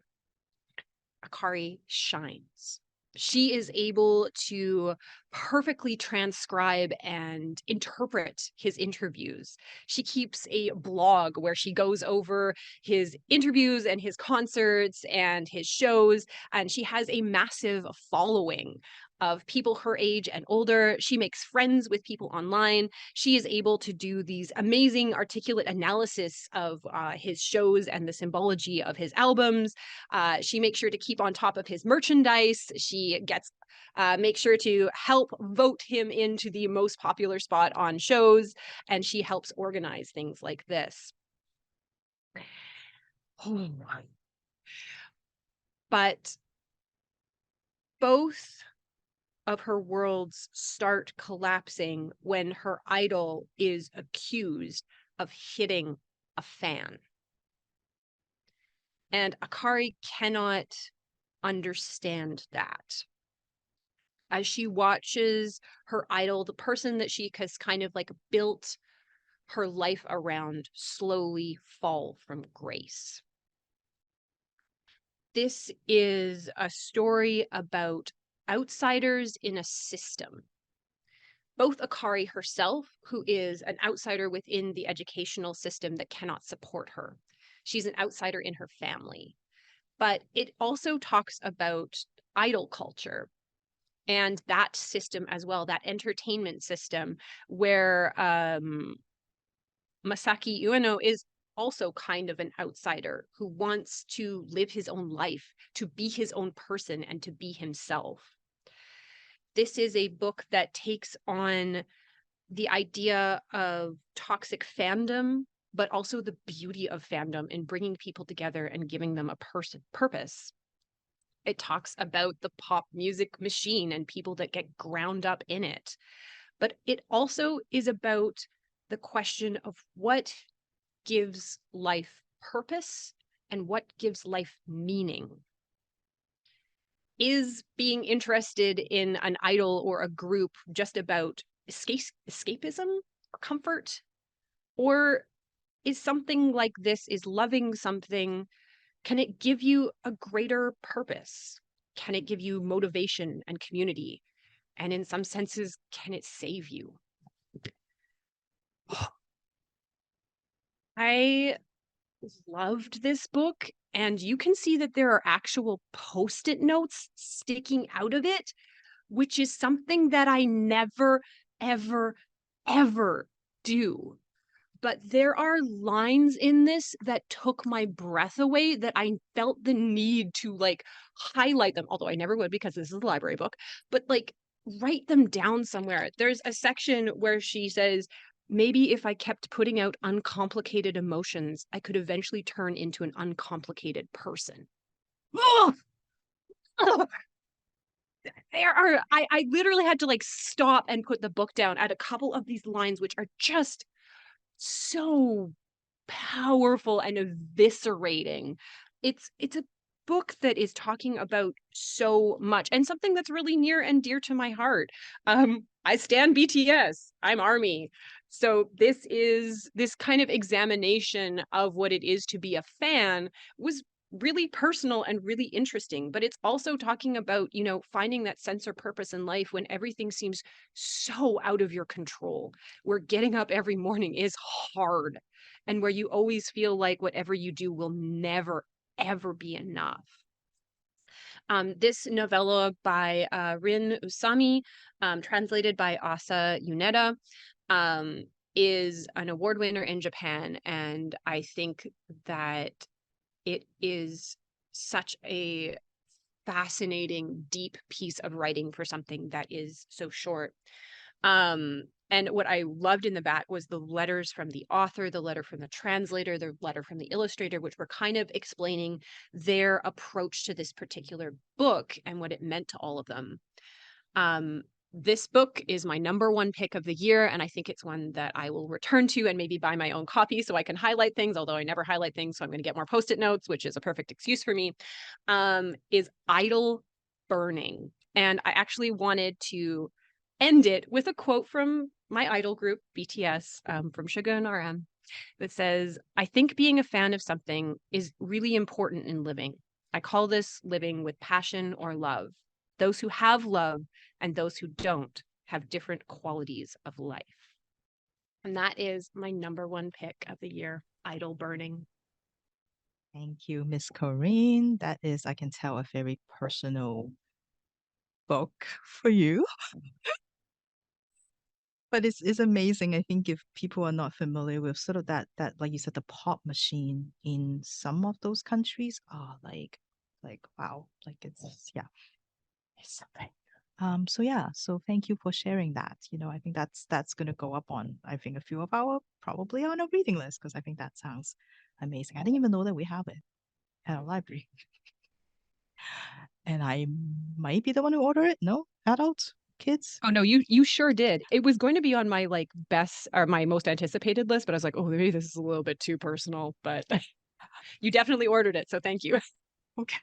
S3: Akari shines. She is able to perfectly transcribe and interpret his interviews. She keeps a blog where she goes over his interviews and his concerts and his shows, and she has a massive following of people her age and older. She makes friends with people online. She is able to do these amazing articulate analysis of his shows and the symbology of his albums. She makes sure to keep on top of his merchandise. She gets makes sure to help vote him into the most popular spot on shows, and she helps organize things like this. Oh my. But both of her worlds start collapsing when her idol is accused of hitting a fan. And Akari cannot understand that. As she watches her idol, the person that she has kind of like built her life around, slowly fall from grace. This is a story about outsiders in a system. Both Akari herself, who is an outsider within the educational system that cannot support her. She's an outsider in her family. But it also talks about idol culture and that system as well, that entertainment system where Masaki Ueno is also kind of an outsider who wants to live his own life, to be his own person, and to be himself. This is a book that takes on the idea of toxic fandom, but also the beauty of fandom in bringing people together and giving them a purpose. It talks about the pop music machine and people that get ground up in it. But it also is about the question of what gives life purpose and what gives life meaning. Is being interested in an idol or a group just about escapism or comfort? Or is something like this, is loving something, can it give you a greater purpose? Can it give you motivation and community? And in some senses, can it save you? I loved this book, and you can see that there are actual post-it notes sticking out of it, which is something that I never, ever, ever do. But there are lines in this that took my breath away, that I felt the need to like highlight them, although I never would because this is a library book, but like write them down somewhere. There's a section where she says, maybe if I kept putting out uncomplicated emotions, I could eventually turn into an uncomplicated person. Ugh! Ugh! I literally had to like stop and put the book down at a couple of these lines, which are just so powerful and eviscerating. It's a book that is talking about so much, and something that's really near and dear to my heart. I stan BTS. I'm ARMY. So this kind of examination of what it is to be a fan was really personal and really interesting, but it's also talking about, you know, finding that sense or purpose in life when everything seems so out of your control, where getting up every morning is hard, and where you always feel like whatever you do will never, ever be enough. This novella by Rin Usami, translated by Asa Yoneda, is an award winner in Japan, and I think that it is such a fascinating, deep piece of writing for something that is so short. And what I loved in the back was the letters from the author, the letter from the translator, the letter from the illustrator, which were kind of explaining their approach to this particular book and what it meant to all of them. This book is my number one pick of the year, and I think it's one that I will return to and maybe buy my own copy so I can highlight things, although I never highlight things, so I'm going to get more Post-it notes, which is a perfect excuse for me, is Idle Burning. And I actually wanted to end it with a quote from my idol group, BTS, from Suga and RM, that says, "I think being a fan of something is really important in living. I call this living with passion or love. Those who have love and those who don't have different qualities of life." And that is my number one pick of the year, Idle Burning.
S1: Thank you, Miss Corinne. That is, I can tell, a very personal book for you. But it's amazing. I think if people are not familiar with sort of that like you said, the pop machine in some of those countries are like wow, like it's yeah, it's something. So yeah, so thank you for sharing that. I think that's gonna go up on I think a few of our probably on a reading list because I think that sounds amazing. I didn't even know that we have it at our library. And I might be the one who ordered it. No, adults, kids.
S3: Oh no, you sure did. It was going to be on my like best or my most anticipated list, but I was like, oh, maybe this is a little bit too personal. But you definitely ordered it, so thank you.
S1: Okay.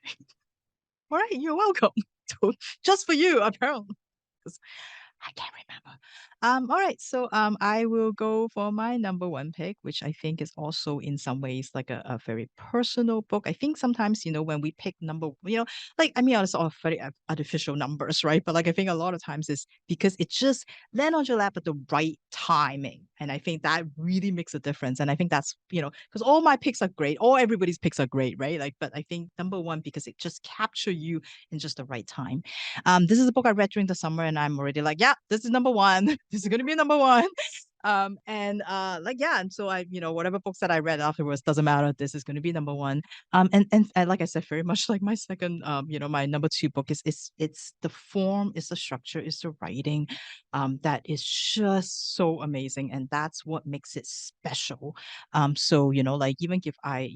S1: All right, you're welcome. Just for you, apparently. 'Cause I can't remember. All right, so I will go for my number one pick, which I think is also in some ways like a very personal book. I think sometimes, when we pick like I mean it's all very artificial numbers, right? But like I think a lot of times it's because it just land on your lap at the right timing. And I think that really makes a difference. And I think that's, because all my picks are great, all everybody's picks are great, right? Like, but I think number one, because it just capture you in just the right time. This is a book I read during the summer, and I'm already like, yeah, this is number one. This is gonna be number one. And so I, whatever books that I read afterwards doesn't matter. This is gonna be number one. And like I said, very much like my second, my number two book it's the form, it's the structure, it's the writing, that is just so amazing, and that's what makes it special. So like even if I,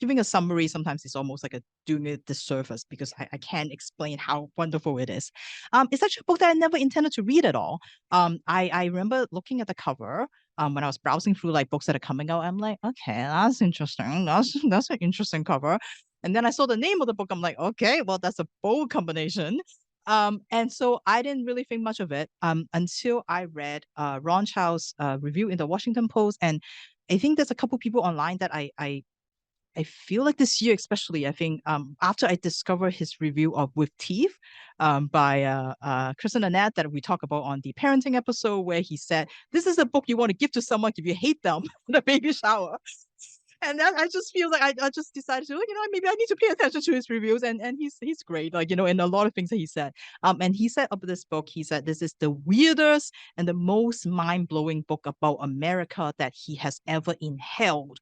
S1: giving a summary sometimes is almost like doing a disservice because I can't explain how wonderful it is. It's actually a book that I never intended to read at all. I remember looking at the cover when I was browsing through like books that are coming out. I'm like, okay, that's interesting. That's an interesting cover. And then I saw the name of the book. I'm like, okay, well, that's a bold combination. And so I didn't really think much of it until I read Ron Chow's review in the Washington Post. And I think there's a couple people online that I feel like this year, especially, I think after I discovered his review of With Teeth by Chris and Annette that we talk about on the parenting episode, where he said, this is a book you want to give to someone if you hate them in a baby shower. And then I just feel like I just decided to, maybe I need to pay attention to his reviews. And he's great, like, in a lot of things that he said. And he said of this book, he said, this is the weirdest and the most mind-blowing book about America that he has ever inhaled.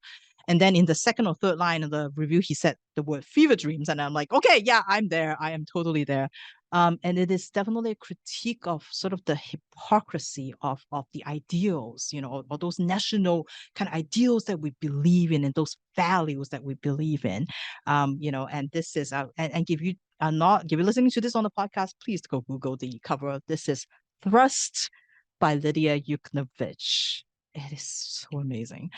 S1: And then in the second or third line of the review, he said the word fever dreams. And I'm like, okay, yeah, I'm there. I am totally there. And it is definitely a critique of sort of the hypocrisy of the ideals, or those national kind of ideals that we believe in and those values that we believe in. And this is, and if you are not, if you're listening to this on the podcast, please go Google the cover. This is Thrust by Lidia Yuknavitch. It is so amazing.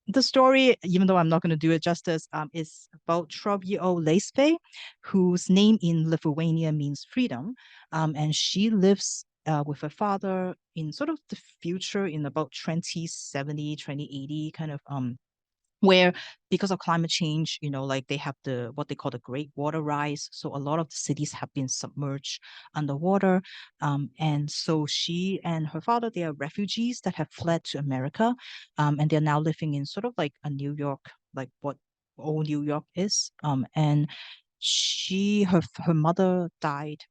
S1: The story, even though I'm not going to do it justice, is about 12-year-old Leispe, whose name in Lithuania means freedom. And she lives with her father in sort of the future in about 2070, 2080 kind of where because of climate change, like they have what they call the Great Water Rise. So a lot of the cities have been submerged underwater. And so she and her father, they are refugees that have fled to America. And they're now living in sort of like a New York, like what old New York is. And her mother died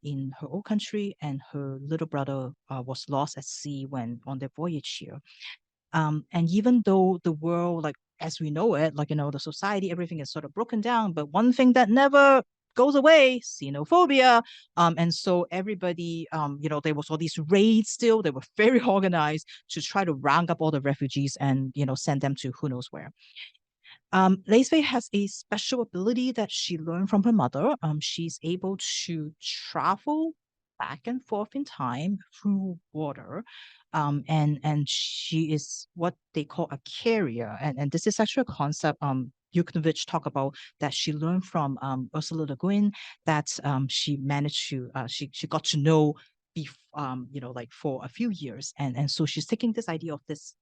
S1: in her old country, and her little brother was lost at sea when on their voyage here. And even though the world, like as we know it, like the society, everything is sort of broken down, but one thing that never goes away, xenophobia. And so everybody, there was all these raids still. They were very organized to try to round up all the refugees and send them to who knows where. Leisve has a special ability that she learned from her mother. She's able to travel back and forth in time through water. And she is what they call a carrier. And this is actually a concept Yuknavitch talk about that she learned from Ursula Le Guin, that she managed to she got to know like for a few years. And so she's taking this idea of this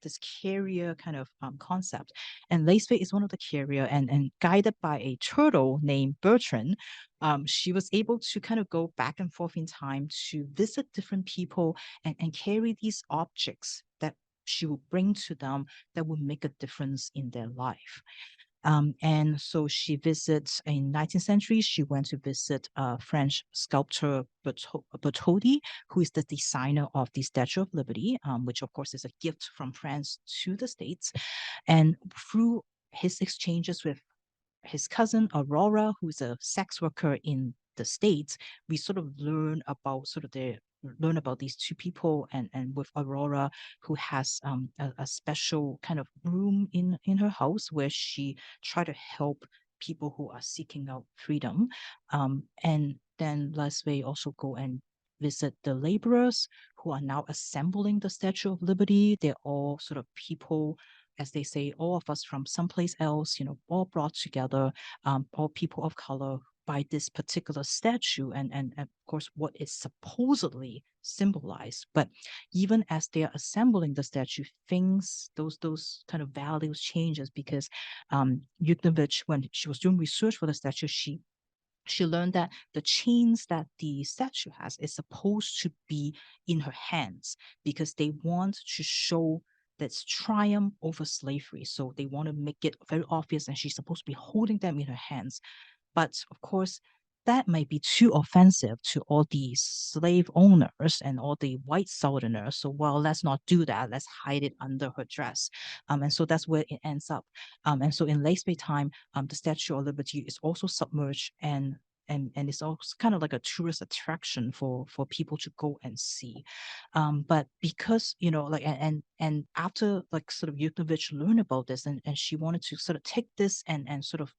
S1: carrier kind of concept. And Lacefei is one of the carrier, and guided by a turtle named Bertrand, she was able to kind of go back and forth in time to visit different people and carry these objects that she will bring to them that will make a difference in their life. And so she visits in 19th century. She went to visit French sculptor Bertoldi, who is the designer of the Statue of Liberty, which of course is a gift from France to the States. And through his exchanges with his cousin Aurora, who's a sex worker in the States, we sort of learn about these two people, and with Aurora, who has a special kind of room in her house where she try to help people who are seeking out freedom. And then Leslie also go and visit the laborers who are now assembling the Statue of Liberty. They're all sort of people, as they say, all of us from someplace else, all brought together, all people of color, by this particular statue, and of course what is supposedly symbolized. But even as they are assembling the statue, those kind of values changes, because Yuknavitch, when she was doing research for the statue, she learned that the chains that the statue has is supposed to be in her hands, because they want to show that's triumph over slavery. So they want to make it very obvious, and she's supposed to be holding them in her hands. But of course, that might be too offensive to all the slave owners and all the white Southerners. So, well, let's not do that. Let's hide it under her dress. And so that's where it ends up. And so in Lacefei time, the Statue of Liberty is also submerged, and it's also kind of like a tourist attraction for people to go and see. But because, and after like sort of Yuknavitch learned about this, and she wanted to sort of take this and sort of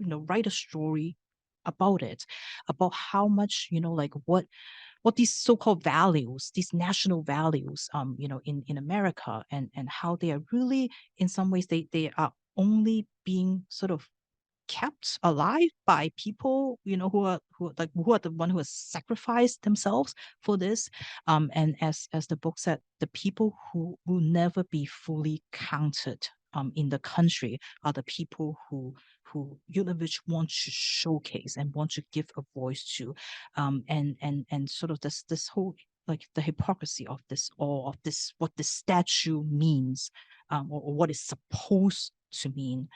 S1: write a story about it, about how much like what these so-called values, these national values, in America, and how they are really, in some ways, they are only being sort of kept alive by people, who are the one who has sacrificed themselves for this. And as the book said, the people who will never be fully counted in the country are the people who Yuknavitch wants to showcase and want to give a voice to. And sort of this whole, like, the hypocrisy of this, or of this, what the statue means, or what it's supposed to mean.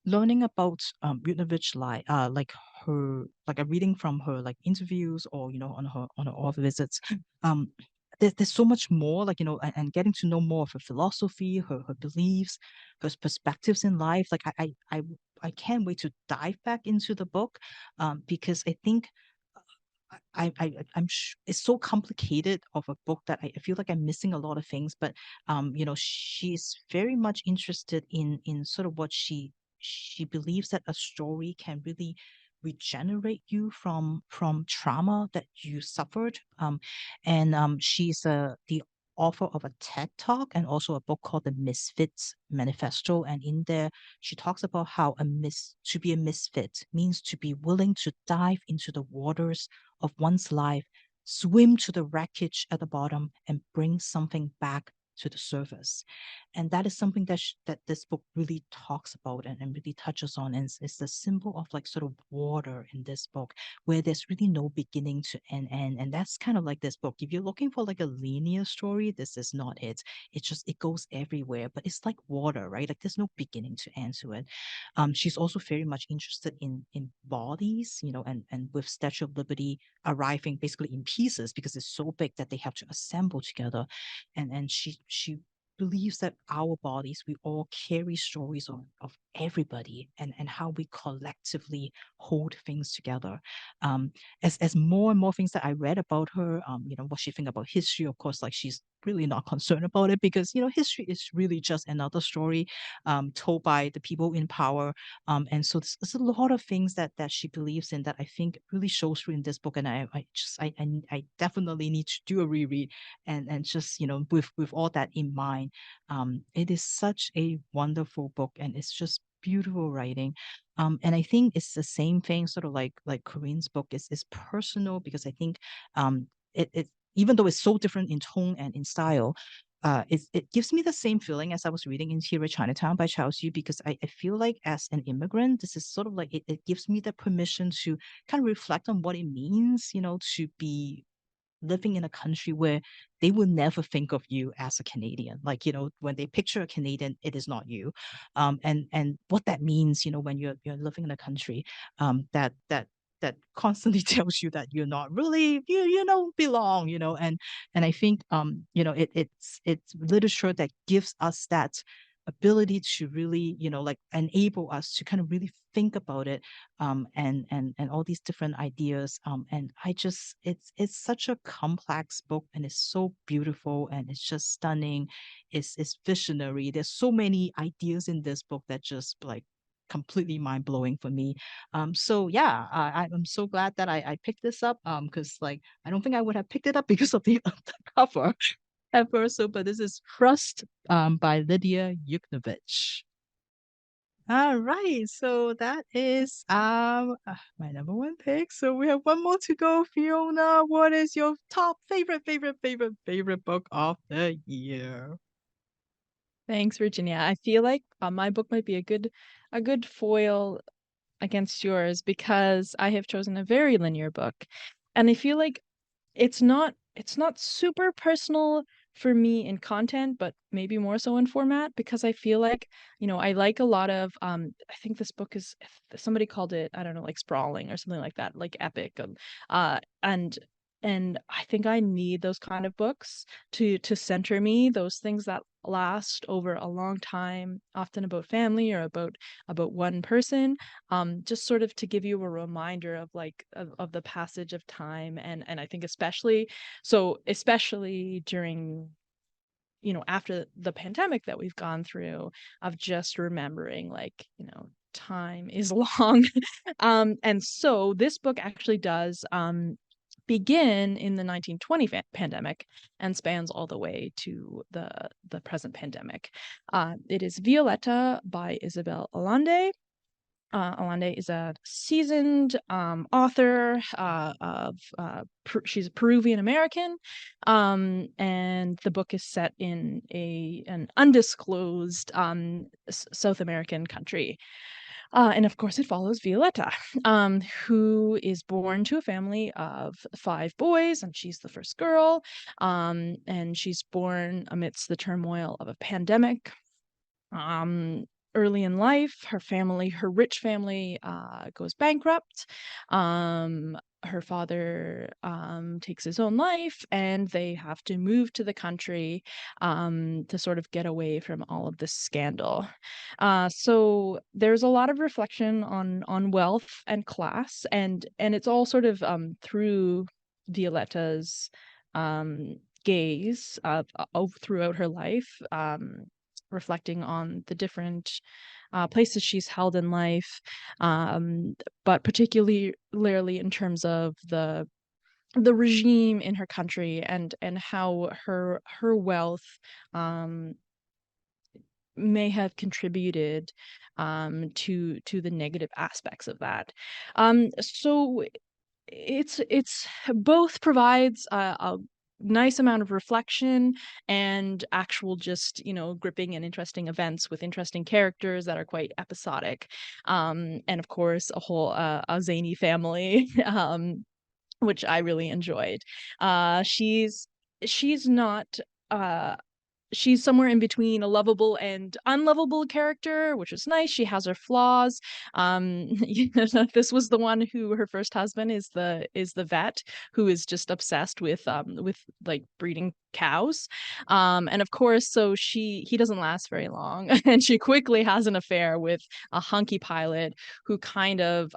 S1: Learning about Yuknavitch, like her, like a reading from her like interviews, or on her off visits, there's so much more, like, and getting to know more of her philosophy, her beliefs, her perspectives in life. Like I can't wait to dive back into the book, because I think it's so complicated of a book that I feel like I'm missing a lot of things. But she's very much interested in sort of what she believes that a story can really regenerate you from trauma that you suffered. And she's the author of a TED Talk and also a book called The Misfits Manifesto. And in there, she talks about how to be a misfit means to be willing to dive into the waters of one's life, swim to the wreckage at the bottom, and bring something back to the surface. And that is something that this book really talks about, and really touches on. And it's the symbol of like sort of water in this book, where there's really no beginning to end. And that's kind of like this book. If you're looking for like a linear story, this is not it. It goes everywhere, but it's like water, right? Like there's no beginning to end to it. She's also very much interested in bodies, and with Statue of Liberty arriving basically in pieces because it's so big that they have to assemble together. And she believes that our bodies, we all carry stories of everybody, and how we collectively hold things together. As more and more things that I read about her, what she think about history, of course, like she's really not concerned about it, because history is really just another story told by the people in power, and so there's a lot of things that she believes in that I think really shows through in this book. And I definitely need to do a reread, and just with all that in mind. It is such a wonderful book, and it's just beautiful writing. And I think it's the same thing, sort of like Corinne's book is personal, because I think it even though it's so different in tone and in style, it gives me the same feeling as I was reading Interior Chinatown by Charles Yu, because I feel like as an immigrant, this is sort of like it gives me the permission to kind of reflect on what it means, to be living in a country where they will never think of you as a Canadian. Like, when they picture a Canadian, it is not you. And what that means, when you're living in a country that constantly tells you that you're not really, you don't belong, and I think it's literature that gives us that ability to really like enable us to kind of really think about it, and all these different ideas, and I just it's such a complex book, and it's so beautiful, and it's just stunning. It's visionary. There's so many ideas in this book that just like completely mind-blowing for me. So yeah, I'm so glad that I picked this up, because like I don't think I would have picked it up because of the cover at first. So, but this is Trust by Lidia Yuknavitch. All right, so that is my number one pick. So we have one more to go. Fiona, what is your top favorite book of the year?
S4: Thanks, Virginia. I feel like my book might be a good foil against yours, because I have chosen a very linear book, and I feel like it's not super personal for me in content, but maybe more so in format, because I feel like I like a lot of I think this book is, somebody called it, I don't know, like sprawling or something like that, like epic, and I think I need those kind of books to center me, those things that last over a long time, often about family or about one person, just sort of to give you a reminder of like of the passage of time. And I think especially during after the pandemic that we've gone through, of just remembering like time is long. And so this book actually does begin in the 1920 pandemic and spans all the way to the present pandemic. It is Violeta by Isabel Allende. Allende is a seasoned author she's a Peruvian American, and the book is set in an undisclosed South American country. And of course, it follows Violeta, who is born to a family of 5 boys, and she's the first girl. And she's born amidst the turmoil of a pandemic. Early in life, her rich family goes bankrupt. Her father takes his own life, and they have to move to the country to sort of get away from all of this scandal. So there's a lot of reflection on wealth and class, and it's all sort of through Violeta's gaze throughout her life, reflecting on the different places she's held in life, but particularly in terms of the regime in her country, and how her wealth may have contributed to the negative aspects of that. So it's both provides a nice amount of reflection and actual just gripping and interesting events with interesting characters that are quite episodic, and of course a whole a zany family, which I really enjoyed. She's not she's somewhere in between a lovable and unlovable character, which is nice. She has her flaws. This was the one who, her first husband is the vet, who is just obsessed with like breeding cows. And of course, so he doesn't last very long, and she quickly has an affair with a hunky pilot who kind of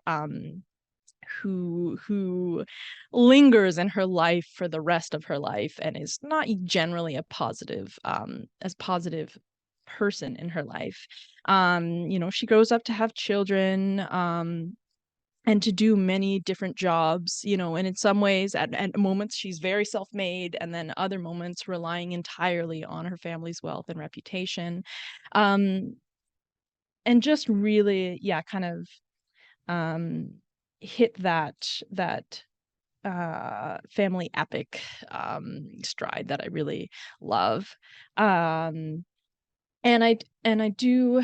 S4: who lingers in her life for the rest of her life and is not generally a positive person in her life. She grows up to have children, and to do many different jobs, and in some ways at moments she's very self-made, and then other moments relying entirely on her family's wealth and reputation. And just really, kind of hit that family epic stride that I really love. And I do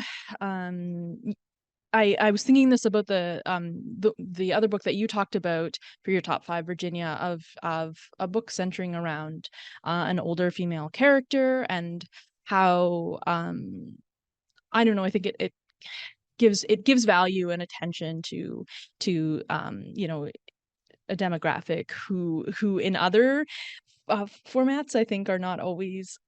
S4: I was thinking this about the other book that you talked about for your top 5, Virginia, of a book centering around an older female character, and how I don't know, I think it gives value and attention to a demographic who in other formats I think are not always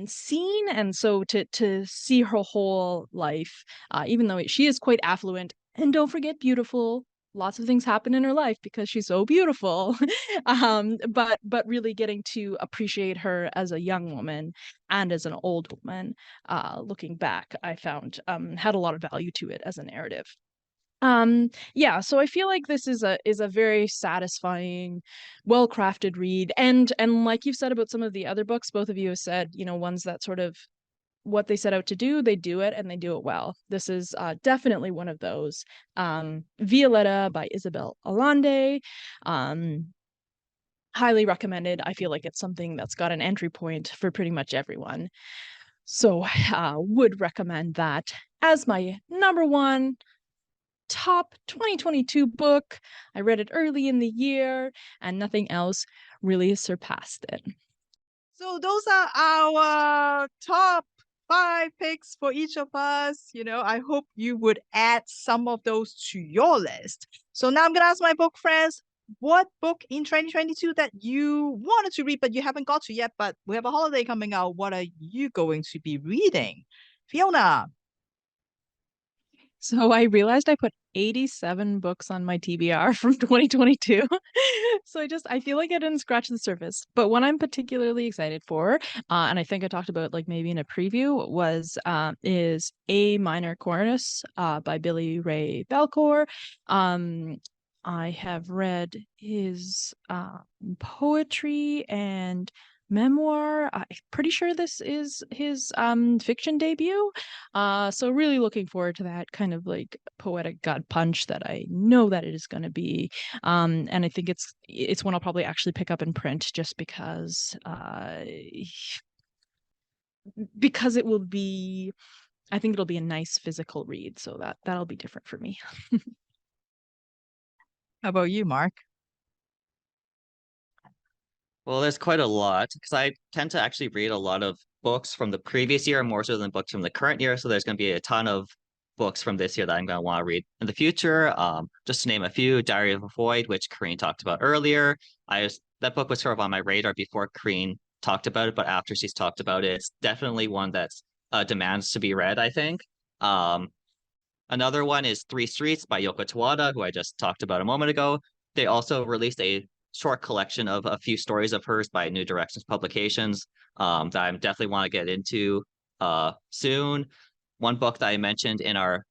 S4: seen. And so to see her whole life, even though she is quite affluent, and don't forget beautiful, lots of things happen in her life because she's so beautiful, but really getting to appreciate her as a young woman and as an old woman, looking back, I found had a lot of value to it as a narrative. So I feel like this is a very satisfying, well-crafted read, and like you've said about some of the other books, both of you have said, ones that sort of what they set out to do, they do it, and they do it well. This is definitely one of those. Violeta by Isabel Allende, highly recommended. I feel like it's something that's got an entry point for pretty much everyone, so would recommend that as my number one top 2022 book. I read it early in the year, and nothing else really surpassed it.
S1: So those are our top 5 picks for each of us. I hope you would add some of those to your list. So now I'm gonna ask my book friends, what book in 2022 that you wanted to read but you haven't got to yet, but we have a holiday coming out, what are you going to be reading? Fiona.
S4: So I realized I put 87 books on my TBR from 2022. So I feel like I didn't scratch the surface. But one I'm particularly excited for, and I think I talked about like maybe in a preview, is A Minor Chorus by Billy Ray Balcour. I have read his poetry and memoir. I'm pretty sure this is his fiction debut. So really looking forward to that kind of like poetic gut punch that I know that it is going to be. And I think it's one I'll probably actually pick up in print, just because it will be, I think it'll be a nice physical read, so that'll be different for me.
S1: How about you, Mark?
S2: Well, there's quite a lot, because I tend to actually read a lot of books from the previous year more so than books from the current year. So there's going to be a ton of books from this year that I'm going to want to read in the future. Just to name a few, Diary of a Void, which Kareen talked about earlier. That book was sort of on my radar before Kareen talked about it, but after she's talked about it, it's definitely one that's demands to be read, I think. Another one is Three Streets by Yoko Tawada, who I just talked about a moment ago. They also released a short collection of a few stories of hers by New Directions Publications that I definitely want to get into soon. One book that I mentioned in our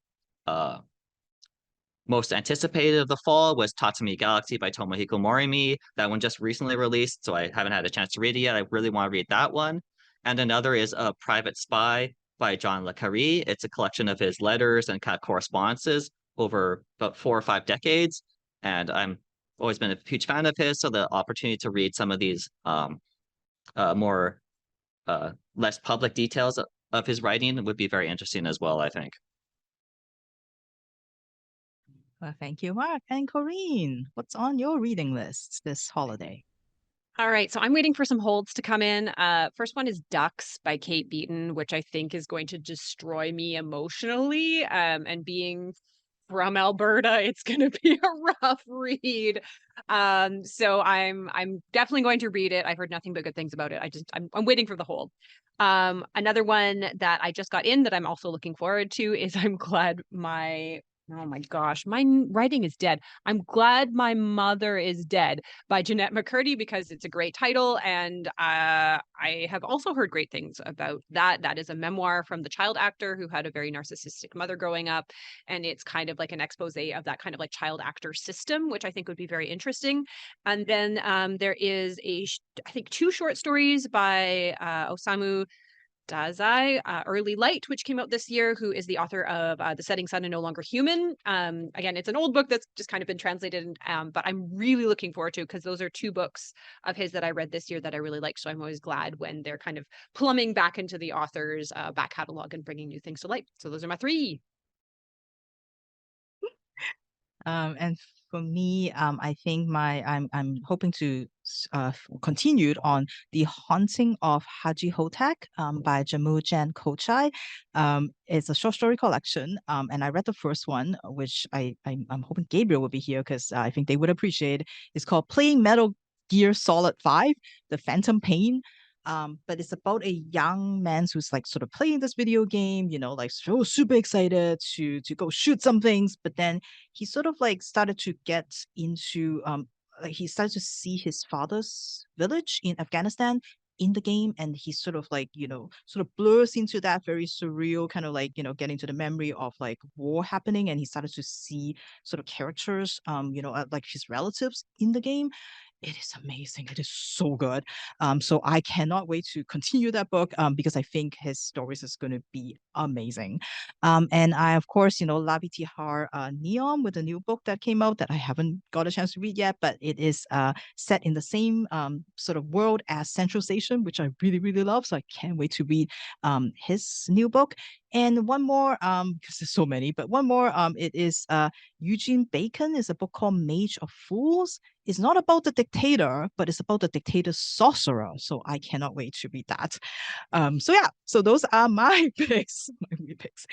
S2: most anticipated of the fall was Tatsumi Galaxy by Tomohiko Morimi. That one just recently released, so I haven't had a chance to read it yet. I really want to read that one. And another is A Private Spy by John Le Carré. It's a collection of his letters and kind of correspondences over about 4 or 5 decades. And I'm always been a huge fan of his, so the opportunity to read some of these more less public details of his writing would be very interesting as well, I think.
S1: Well, thank you, Mark. And Kareen, what's on your reading list this holiday?
S3: All right, so I'm waiting for some holds to come in. First one is Ducks by Kate Beaton, which I think is going to destroy me emotionally. And being from Alberta, it's going to be a rough read. So I'm definitely going to read it. I've heard nothing but good things about it. I'm waiting for the hold. Another one that I just got in that I'm also looking forward to is I'm glad my Oh my gosh, my writing is dead. I'm glad my mother is dead by Jeanette McCurdy because it's a great title, and I have also heard great things about that. That is a memoir from the child actor who had a very narcissistic mother growing up, and it's kind of like an expose of that kind of like child actor system, which I think would be very interesting. And then there is I think 2 short stories by Osamu Dazai, Early Light, which came out this year, who is the author of The Setting Sun and No Longer Human. Again, it's an old book that's just kind of been translated, but I'm really looking forward to, because those are 2 books of his that I read this year that I really liked. So I'm always glad when they're kind of plumbing back into the author's back catalog and bringing new things to light. So those are my 3.
S1: And for me, I think I'm hoping to continue on The Haunting of Haji Hotak by Jammu Jan Kochai. It's a short story collection, and I read the first one, which I'm hoping Gabriel will be here because I think they would appreciate. It's called Playing Metal Gear Solid 5: The Phantom Pain. But it's about a young man who's like sort of playing this video game, like so super excited to go shoot some things, but then he sort of like started to get into like he started to see his father's village in Afghanistan in the game, and he sort of like sort of blurs into that very surreal kind of like getting to the memory of like war happening, and he started to see sort of characters like his relatives in the game. It is amazing. It is so good. So I cannot wait to continue that book because I think his stories is going to be amazing. And I, of course, Lavitihar Neon with a new book that came out that I haven't got a chance to read yet, but it is set in the same sort of world as Central Station, which I really, really love. So I can't wait to read his new book. And one more, because there's so many, but one more, it is Eugene Bacon, is a book called Mage of Fools. It's not about the dictator, but it's about the dictator's sorcerer. So I cannot wait to read that. So yeah, so those are my picks, my wee picks.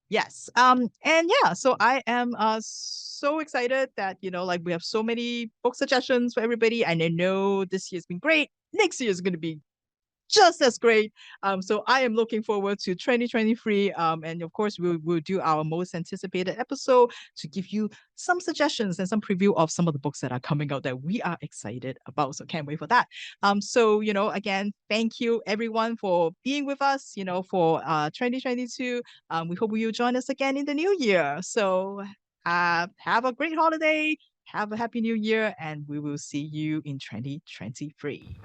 S1: Yes. And yeah, so I am so excited that like we have so many book suggestions for everybody. And I know this year's been great. Next year is going to be just as great. So I am looking forward to 2023. And of course, we'll do our most anticipated episode to give you some suggestions and some preview of some of the books that are coming out that we are excited about. So can't wait for that. So again, thank you everyone for being with us. For 2022. We hope you'll join us again in the new year. So have a great holiday. Have a happy new year, and we will see you in 2023.